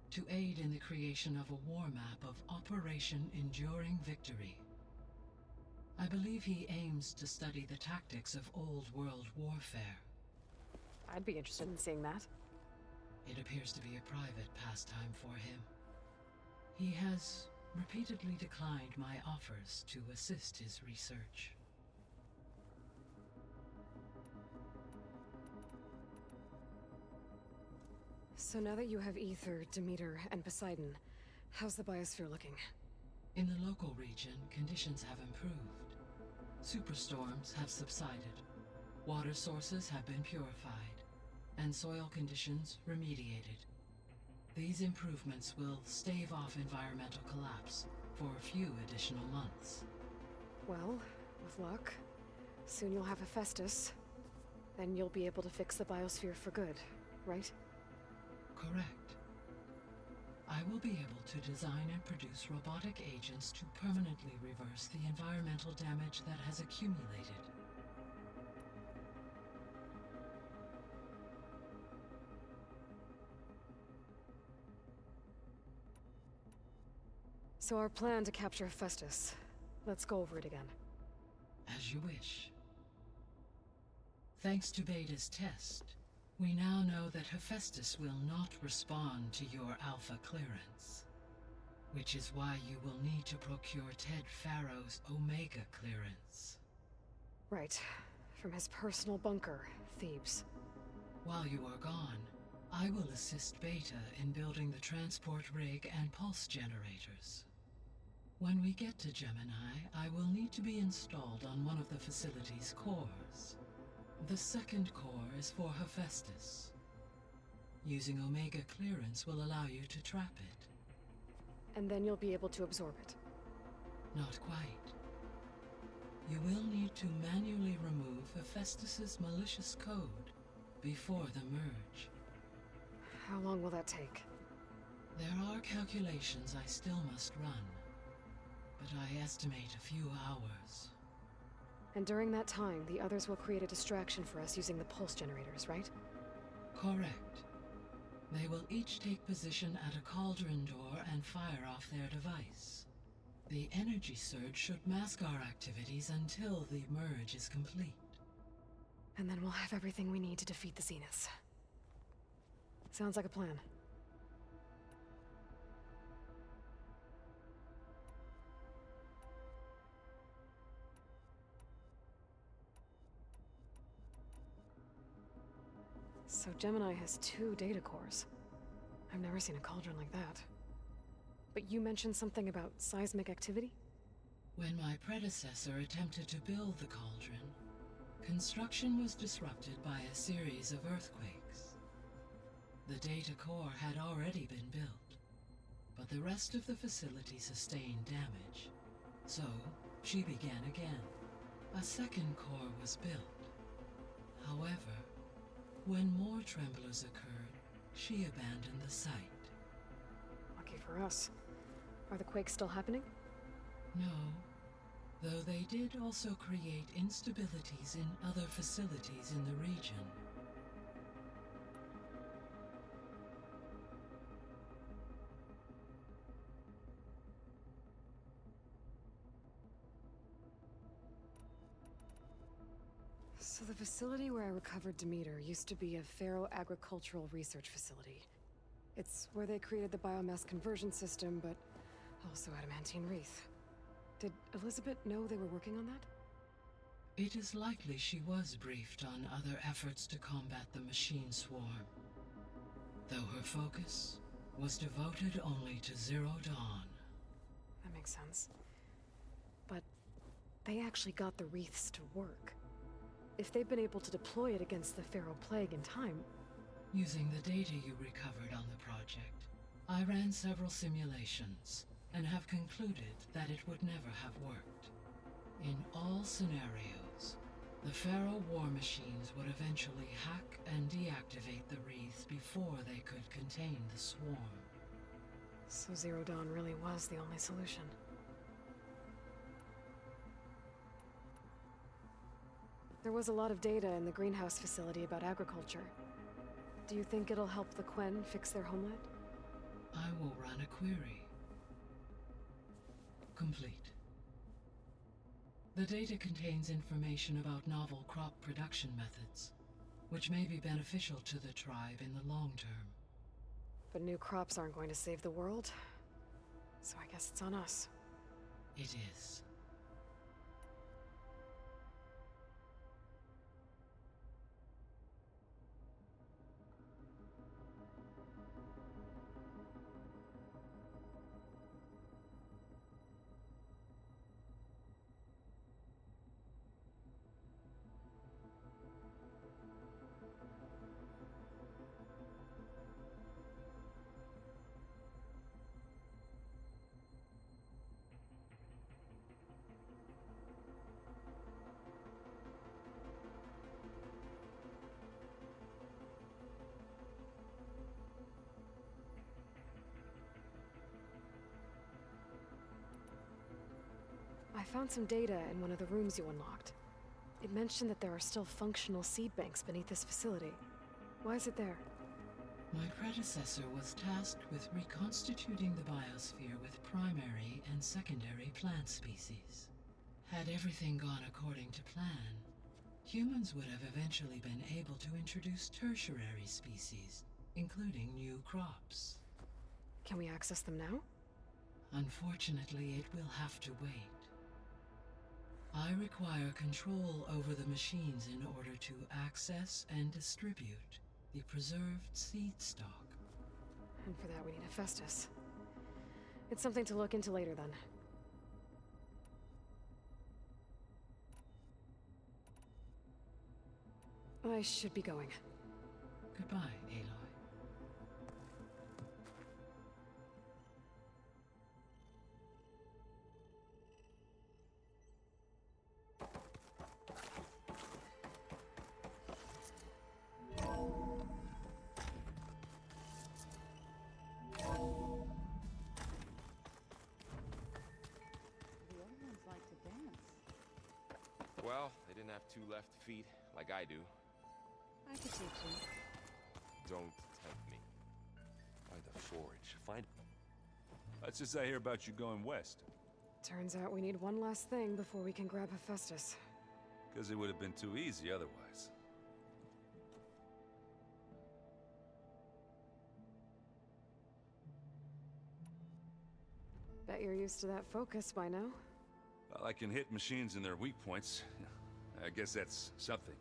Speaker 9: to aid in the creation of a war map of Operation Enduring Victory. I believe he aims to study the tactics of old world warfare.
Speaker 1: I'd be interested in seeing that.
Speaker 9: It appears to be a private pastime for him. He has repeatedly declined my offers to assist his research.
Speaker 1: So now that you have Ether, Demeter, and Poseidon, how's the biosphere looking?
Speaker 9: In the local region, conditions have improved. Superstorms have subsided. Water sources have been purified, and soil conditions remediated. These improvements will stave off environmental collapse for a few additional months.
Speaker 1: Well, with luck, soon you'll have Hephaestus. Then you'll be able to fix the biosphere for good, right?
Speaker 9: Correct. I will be able to design and produce robotic agents to permanently reverse the environmental damage that has accumulated.
Speaker 1: So our plan to capture Hephaestus. Let's go over it again.
Speaker 9: As you wish. Thanks to Beta's test, we now know that Hephaestus will not respond to your Alpha clearance. Which is why you will need to procure Ted Farrow's Omega clearance.
Speaker 1: Right. From his personal bunker, Thebes.
Speaker 9: While you are gone, I will assist Beta in building the transport rig and pulse generators. When we get to Gemini, I will need to be installed on one of the facility's cores. The second core is for Hephaestus. Using Omega clearance will allow you to trap it.
Speaker 1: And then you'll be able to absorb it.
Speaker 9: Not quite. You will need to manually remove Hephaestus's malicious code before the merge.
Speaker 1: How long will that take?
Speaker 9: There are calculations I still must run, but I estimate a few hours.
Speaker 1: And during that time, the others will create a distraction for us using the pulse generators, right?
Speaker 9: Correct. They will each take position at a cauldron door and fire off their device. The energy surge should mask our activities until the merge is complete.
Speaker 1: And then we'll have everything we need to defeat the Zeniths. Sounds like a plan. So Gemini has 2 data cores. I've never seen a cauldron like that. But you mentioned something about seismic activity?
Speaker 9: When my predecessor attempted to build the cauldron, construction was disrupted by a series of earthquakes. The data core had already been built, but the rest of the facility sustained damage. So, she began again. A second core was built. However, when more tremblers occurred, she abandoned the site.
Speaker 1: Lucky for us. Are the quakes still happening?
Speaker 9: No, though they did also create instabilities in other facilities in the region.
Speaker 1: So the facility where I recovered Demeter used to be a Pharaoh agricultural research facility. It's where they created the biomass conversion system, but also adamantine wreath. Did Elizabeth know they were working on that?
Speaker 9: It is likely she was briefed on other efforts to combat the machine swarm, though her focus was devoted only to Zero Dawn.
Speaker 1: That makes sense. But they actually got the wreaths to work. If they've been able to deploy it against the Pharaoh Plague in time...
Speaker 9: Using the data you recovered on the project, I ran several simulations and have concluded that it would never have worked. In all scenarios, the Pharaoh war machines would eventually hack and deactivate the wreaths before they could contain the swarm.
Speaker 1: So Zero Dawn really was the only solution. There was a lot of data in the greenhouse facility about agriculture. Do you think it'll help the Quen fix their homeland?
Speaker 9: I will run a query. Complete. The data contains information about novel crop production methods, which may be beneficial to the tribe in the long term.
Speaker 1: But new crops aren't going to save the world, so I guess it's on us.
Speaker 9: It is.
Speaker 1: I found some data in one of the rooms you unlocked. It mentioned that there are still functional seed banks beneath this facility. Why is it there?
Speaker 9: My predecessor was tasked with reconstituting the biosphere with primary and secondary plant species. Had everything gone according to plan, humans would have eventually been able to introduce tertiary species, including new crops.
Speaker 1: Can we access them now?
Speaker 9: Unfortunately, it will have to wait. I require control over the machines in order to access and distribute the preserved seed stock.
Speaker 1: And for that we need Hephaestus. It's something to look into later then. I should be going.
Speaker 9: Goodbye, Aloy.
Speaker 10: Well, they didn't have two left feet, like I do.
Speaker 1: I could teach you.
Speaker 10: Don't tempt me. By the forge, find...
Speaker 11: That's just I hear about you going west.
Speaker 1: Turns out we need one last thing before we can grab Hephaestus.
Speaker 11: Because it would have been too easy otherwise.
Speaker 1: Bet you're used to that focus by now.
Speaker 11: Well, I can hit machines in their weak points. I guess that's something.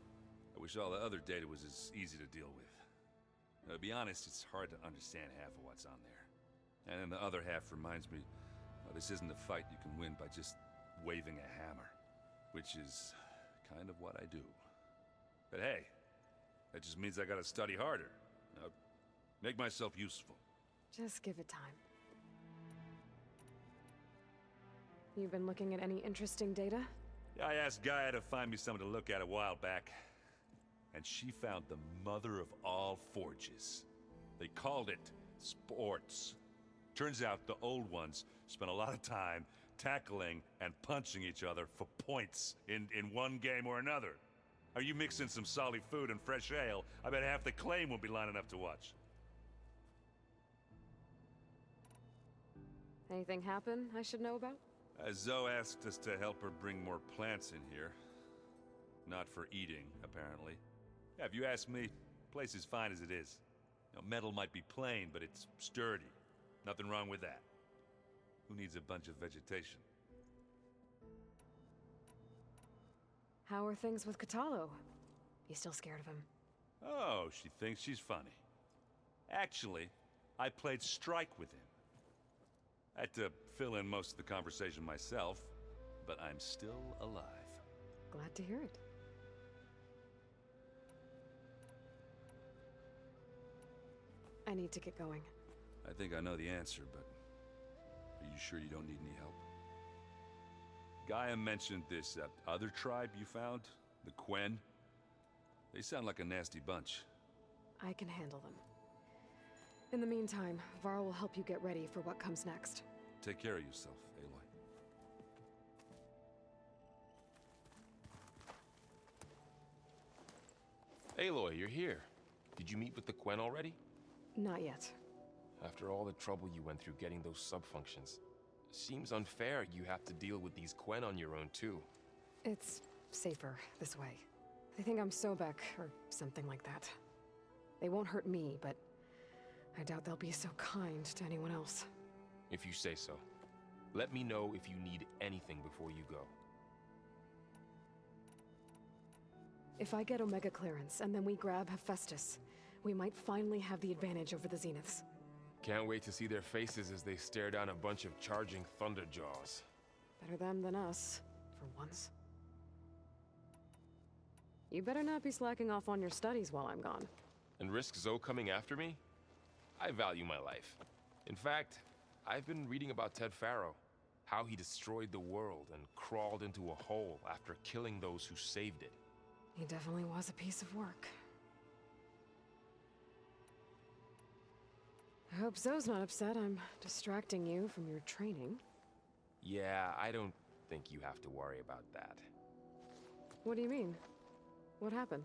Speaker 11: I wish all the other data was as easy to deal with. To be honest, it's hard to understand half of what's on there. And then the other half reminds me, well, this isn't a fight you can win by just waving a hammer. Which is kind of what I do. But hey, that just means I gotta study harder. Make myself useful.
Speaker 1: Just give it time. You've been looking at any interesting data?
Speaker 11: Yeah, I asked Gaia to find me something to look at a while back. And she found the mother of all forges. They called it sports. Turns out the old ones spent a lot of time tackling and punching each other for points in one game or another. Are you mixing some solid food and fresh ale? I bet half the claim will be lining up to watch.
Speaker 1: Anything happen I should know about?
Speaker 11: Zoe asked us to help her bring more plants in here. Not for eating, apparently. Yeah, if you ask me, the place is fine as it is. You know, metal might be plain, but it's sturdy. Nothing wrong with that. Who needs a bunch of vegetation?
Speaker 1: How are things with Katalo? You still scared of him?
Speaker 11: Oh, she thinks she's funny. Actually, I played strike with him. I had to fill in most of the conversation myself, but I'm still alive.
Speaker 1: Glad to hear it. I need to get going.
Speaker 11: I think I know the answer, but are you sure you don't need any help? Gaia mentioned this other tribe you found, the Quen. They sound like a nasty bunch.
Speaker 1: I can handle them. In the meantime, Varl will help you get ready for what comes next.
Speaker 11: Take care of yourself, Aloy.
Speaker 10: Aloy, you're here. Did you meet with the Quen already?
Speaker 1: Not yet.
Speaker 10: After all the trouble you went through getting those sub-functions, seems unfair you have to deal with these Quen on your own, too.
Speaker 1: It's safer this way. They think I'm Sobek, or something like that. They won't hurt me, but I doubt they'll be so kind to anyone else.
Speaker 10: If you say so. Let me know if you need anything before you go.
Speaker 1: If I get Omega clearance, and then we grab Hephaestus, we might finally have the advantage over the Zeniths.
Speaker 10: Can't wait to see their faces as they stare down a bunch of charging Thunderjaws.
Speaker 1: Better them than us, for once. You better not be slacking off on your studies while I'm gone.
Speaker 10: And risk Zoe coming after me? I value my life. In fact, I've been reading about Ted Faro. How he destroyed the world and crawled into a hole after killing those who saved it.
Speaker 1: He definitely was a piece of work. I hope Zoe's not upset I'm distracting you from your training.
Speaker 10: Yeah, I don't think you have to worry about that.
Speaker 1: What do you mean? What happened?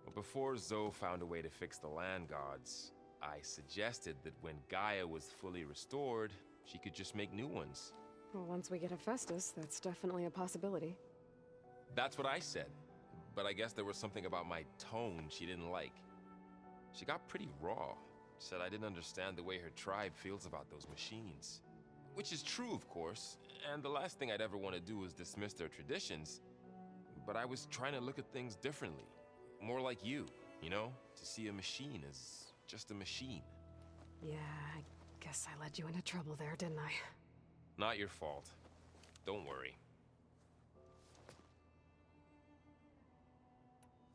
Speaker 10: Well, before Zoe found a way to fix the land gods, I suggested that when Gaia was fully restored, she could just make new ones.
Speaker 1: Well, once we get Hephaestus, that's definitely a possibility.
Speaker 10: That's what I said. But I guess there was something about my tone she didn't like. She got pretty raw. Said I didn't understand the way her tribe feels about those machines. Which is true, of course, and the last thing I'd ever want to do is dismiss their traditions. But I was trying to look at things differently. More like you know? To see a machine as just a machine.
Speaker 1: Yeah, I guess I led you into trouble there, didn't I?
Speaker 10: Not your fault. Don't worry.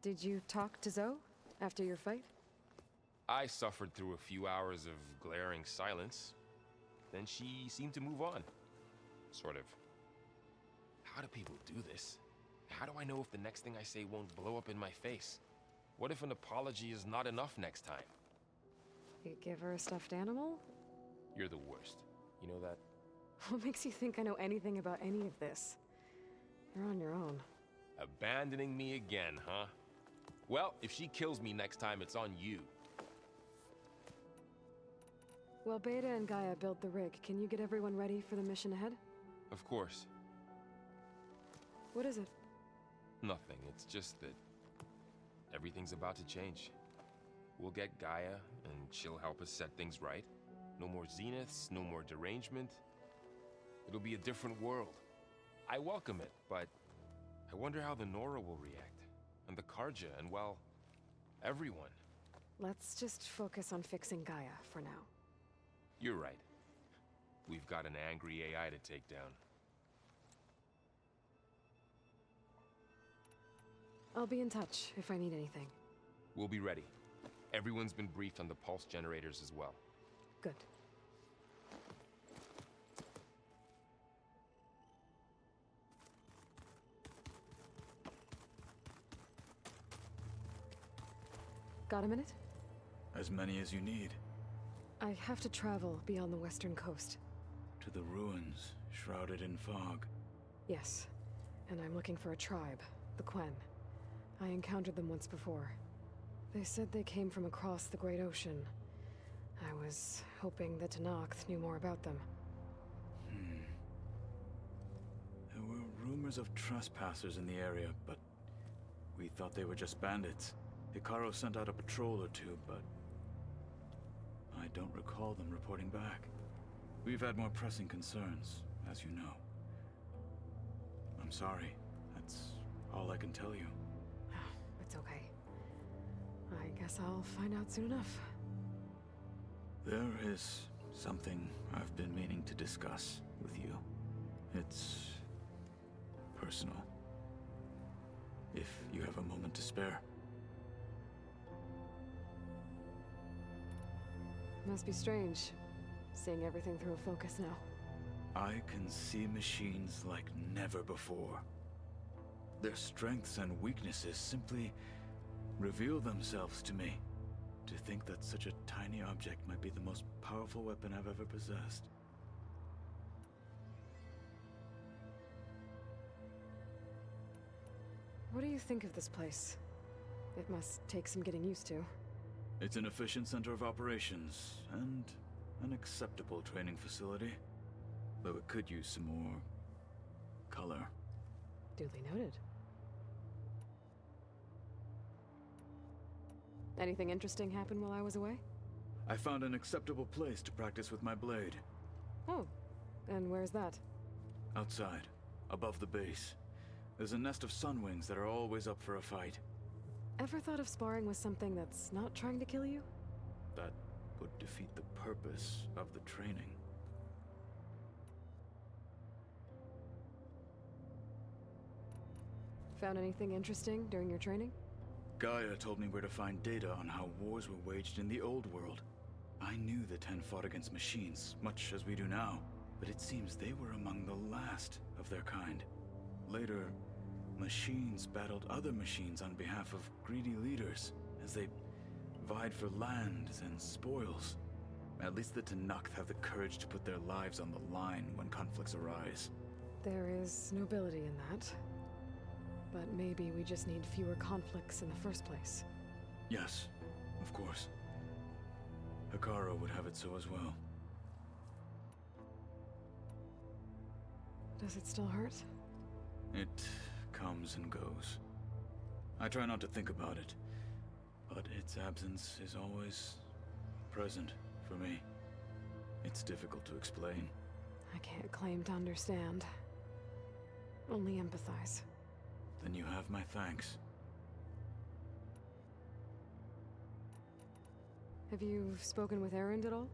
Speaker 1: Did you talk to Zoe after your fight?
Speaker 10: I suffered through a few hours of glaring silence. Then she seemed to move on. Sort of. How do people do this? How do I know if the next thing I say won't blow up in my face? What if an apology is not enough next time?
Speaker 1: You give her a stuffed animal?
Speaker 10: You're the worst. You know that?
Speaker 1: What makes you think I know anything about any of this? You're on your own.
Speaker 10: Abandoning me again, huh? Well, if she kills me next time, it's on you.
Speaker 1: Well, Beta and Gaia built the rig. Can you get everyone ready for the mission ahead?
Speaker 10: Of course.
Speaker 1: What is it?
Speaker 10: Nothing. It's just that everything's about to change. We'll get Gaia, and she'll help us set things right. No more zeniths, no more derangement. It'll be a different world. I welcome it, but I wonder how the Nora will react. And the Karja, and well, everyone.
Speaker 1: Let's just focus on fixing Gaia for now.
Speaker 10: You're right. We've got an angry AI to take down.
Speaker 1: I'll be in touch if I need anything.
Speaker 10: We'll be ready. Everyone's been briefed on the pulse generators as well.
Speaker 1: Good. Got a minute?
Speaker 12: As many as you need.
Speaker 1: I have to travel beyond the western coast.
Speaker 12: To the ruins, shrouded in fog.
Speaker 1: Yes, and I'm looking for a tribe, the Quen. I encountered them once before. They said they came from across the Great Ocean. I was hoping that TOMAHAWK knew more about them.
Speaker 12: There were rumors of trespassers in the area, but we thought they were just bandits. Hikaru sent out a patrol or two, but I don't recall them reporting back. We've had more pressing concerns, as you know. I'm sorry. That's all I can tell you.
Speaker 1: It's okay. I guess I'll find out soon enough.
Speaker 12: There is something I've been meaning to discuss with you. It's personal. If you have a moment to spare.
Speaker 1: Must be strange, seeing everything through a focus now.
Speaker 12: I can see machines like never before. Their strengths and weaknesses simply reveal themselves to me. To think that such a tiny object might be the most powerful weapon I've ever possessed.
Speaker 1: What do you think of this place? It must take some getting used to.
Speaker 12: It's an efficient center of operations, and an acceptable training facility. Though it could use some more color.
Speaker 1: Duly noted. Anything interesting happen while I was away?
Speaker 12: I found an acceptable place to practice with my blade.
Speaker 1: Oh, and where's that?
Speaker 12: Outside, above the base. There's a nest of sunwings that are always up for a fight.
Speaker 1: Ever thought of sparring with something that's not trying to kill you?
Speaker 12: That would defeat the purpose of the training.
Speaker 1: Found anything interesting during your training?
Speaker 12: Gaia told me where to find data on how wars were waged in the old world. I knew the Ten fought against machines, much as we do now, but it seems they were among the last of their kind. Later, machines battled other machines on behalf of greedy leaders, as they vied for lands and spoils. At least the TOMAHAWK have the courage to put their lives on the line when conflicts arise.
Speaker 1: There is nobility in that. But maybe we just need fewer conflicts in the first place.
Speaker 12: Yes, of course. Hikaru would have it so as well.
Speaker 1: Does it still hurt?
Speaker 12: It comes and goes. I try not to think about it, but its absence is always present for me. It's difficult to explain.
Speaker 1: I can't claim to understand. Only empathize.
Speaker 12: Then you have my thanks.
Speaker 1: Have you spoken with Erend at all?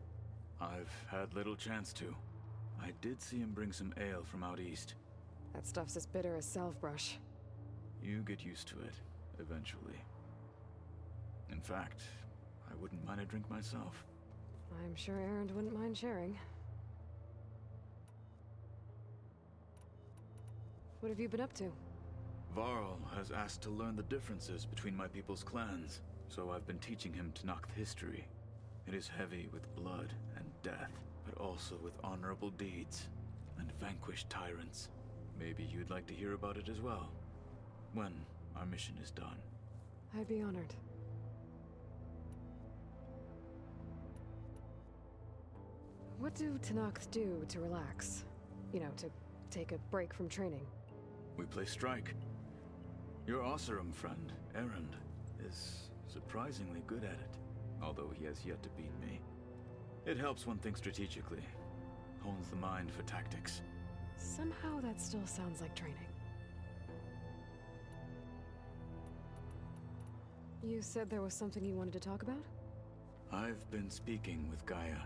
Speaker 12: I've had little chance to. I did see him bring some ale from out east.
Speaker 1: That stuff's as bitter as salvebrush.
Speaker 12: You get used to it, eventually. In fact, I wouldn't mind a drink myself.
Speaker 1: I'm sure Erend wouldn't mind sharing. What have you been up to?
Speaker 12: Varl has asked to learn the differences between my people's clans, so I've been teaching him Tanakh history. It is heavy with blood and death, but also with honorable deeds and vanquished tyrants. Maybe you'd like to hear about it as well, when our mission is done.
Speaker 1: I'd be honored. What do Tanakh do to relax? You know, to take a break from training?
Speaker 12: We play strike. Your Oseram friend, Erend, is surprisingly good at it, although he has yet to beat me. It helps one think strategically, hones the mind for tactics.
Speaker 1: Somehow that still sounds like training. You said there was something you wanted to talk about?
Speaker 12: I've been speaking with Gaia.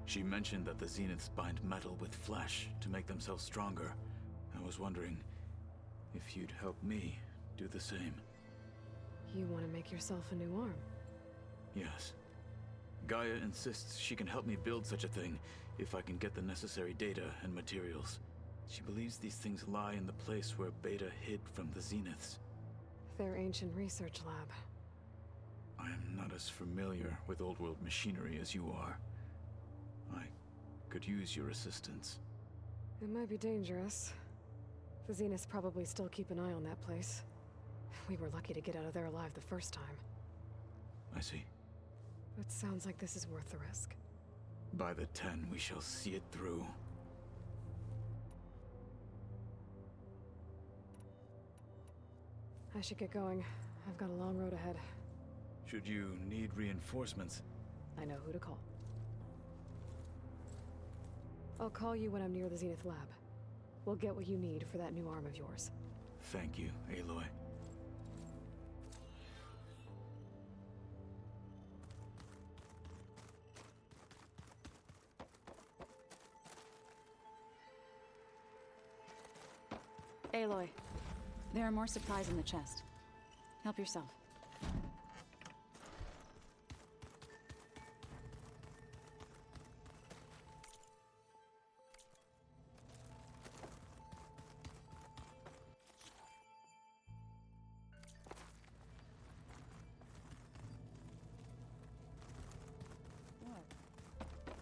Speaker 12: She mentioned that the Zeniths bind metal with flesh to make themselves stronger. I was wondering if you'd help me do the same.
Speaker 1: You want to make yourself a new arm?
Speaker 12: Yes. Gaia insists she can help me build such a thing if I can get the necessary data and materials. She believes these things lie in the place where Beta hid from the Zeniths.
Speaker 1: Their ancient research lab.
Speaker 12: I am not as familiar with old-world machinery as you are. I could use your assistance.
Speaker 1: It might be dangerous. The Zeniths probably still keep an eye on that place. We were lucky to get out of there alive the first time.
Speaker 12: I see.
Speaker 1: It sounds like this is worth the risk.
Speaker 12: By the 10, we shall see it through.
Speaker 1: I should get going. I've got a long road ahead.
Speaker 12: Should you need reinforcements?
Speaker 1: I know who to call. I'll call you when I'm near the Zenith lab. We'll get what you need for that new arm of yours.
Speaker 12: Thank you, Aloy.
Speaker 13: Aloy, there are more supplies in the chest. Help yourself.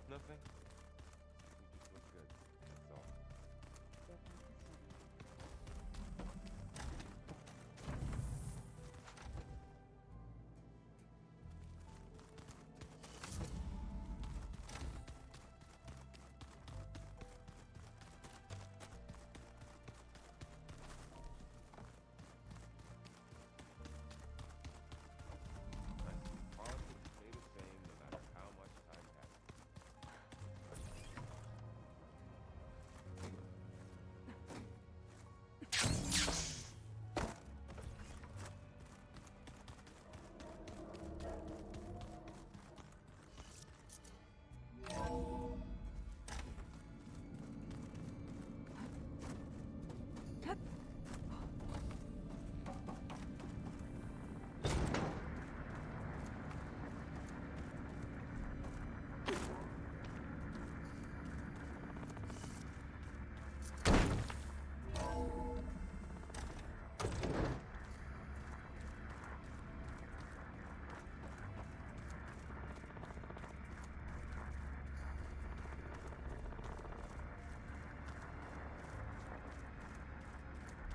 Speaker 10: Nothing. You just look good. That's all.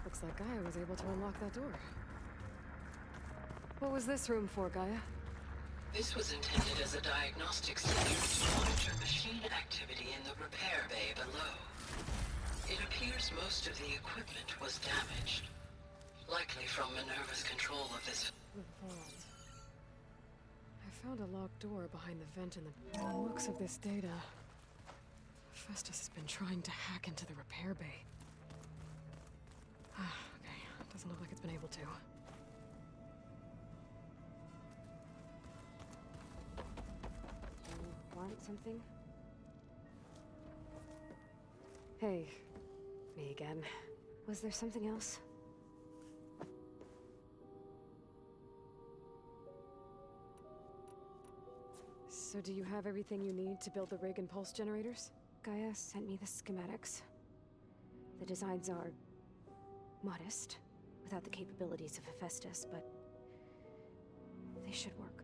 Speaker 1: Looks like Gaia was able to unlock that door. What was this room for, Gaia?
Speaker 14: This was intended as a diagnostic center to monitor machine activity in the repair bay below. It appears most of the equipment was damaged. Likely from Minerva's control of this...
Speaker 1: The vault. I found a locked door behind the vent in the looks of this data. Festus has been trying to hack into the repair bay. Okay, doesn't look like it's been able to.
Speaker 15: You want something?
Speaker 1: Hey, me again.
Speaker 15: Was there something else?
Speaker 1: So do you have everything you need to build the rig and pulse generators?
Speaker 15: Gaia sent me the schematics. The designs are modest, without the capabilities of Hephaestus, but they should work.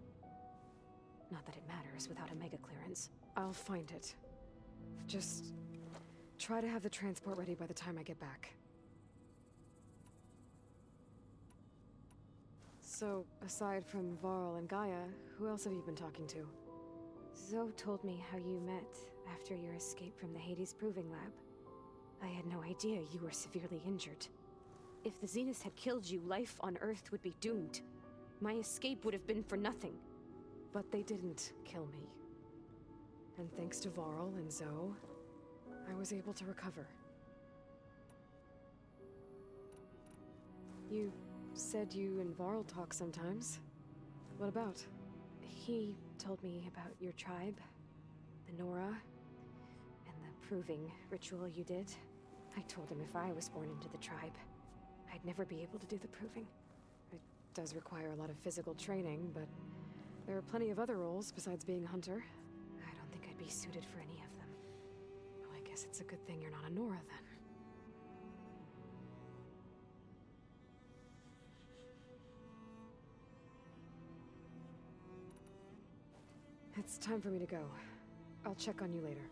Speaker 15: Not that it matters without a mega clearance.
Speaker 1: I'll find it. Just try to have the transport ready by the time I get back. So, aside from Varl and Gaia, who else have you been talking to?
Speaker 15: Zoe told me how you met after your escape from the Hades Proving Lab. I had no idea you were severely injured. If the Zeniths had killed you, life on Earth would be doomed. My escape would have been for nothing.
Speaker 1: But they didn't kill me. And thanks to Varl and Zoe, I was able to recover. You said you and Varl talk sometimes. What about?
Speaker 15: He told me about your tribe, the Nora, and the proving ritual you did. I told him if I was born into the tribe, I'd never be able to do the proving.
Speaker 1: It does require a lot of physical training, but there are plenty of other roles besides being a hunter.
Speaker 15: I don't think I'd be suited for any of them.
Speaker 1: Well, I guess it's a good thing you're not a Nora, then. It's time for me to go. I'll check on you later.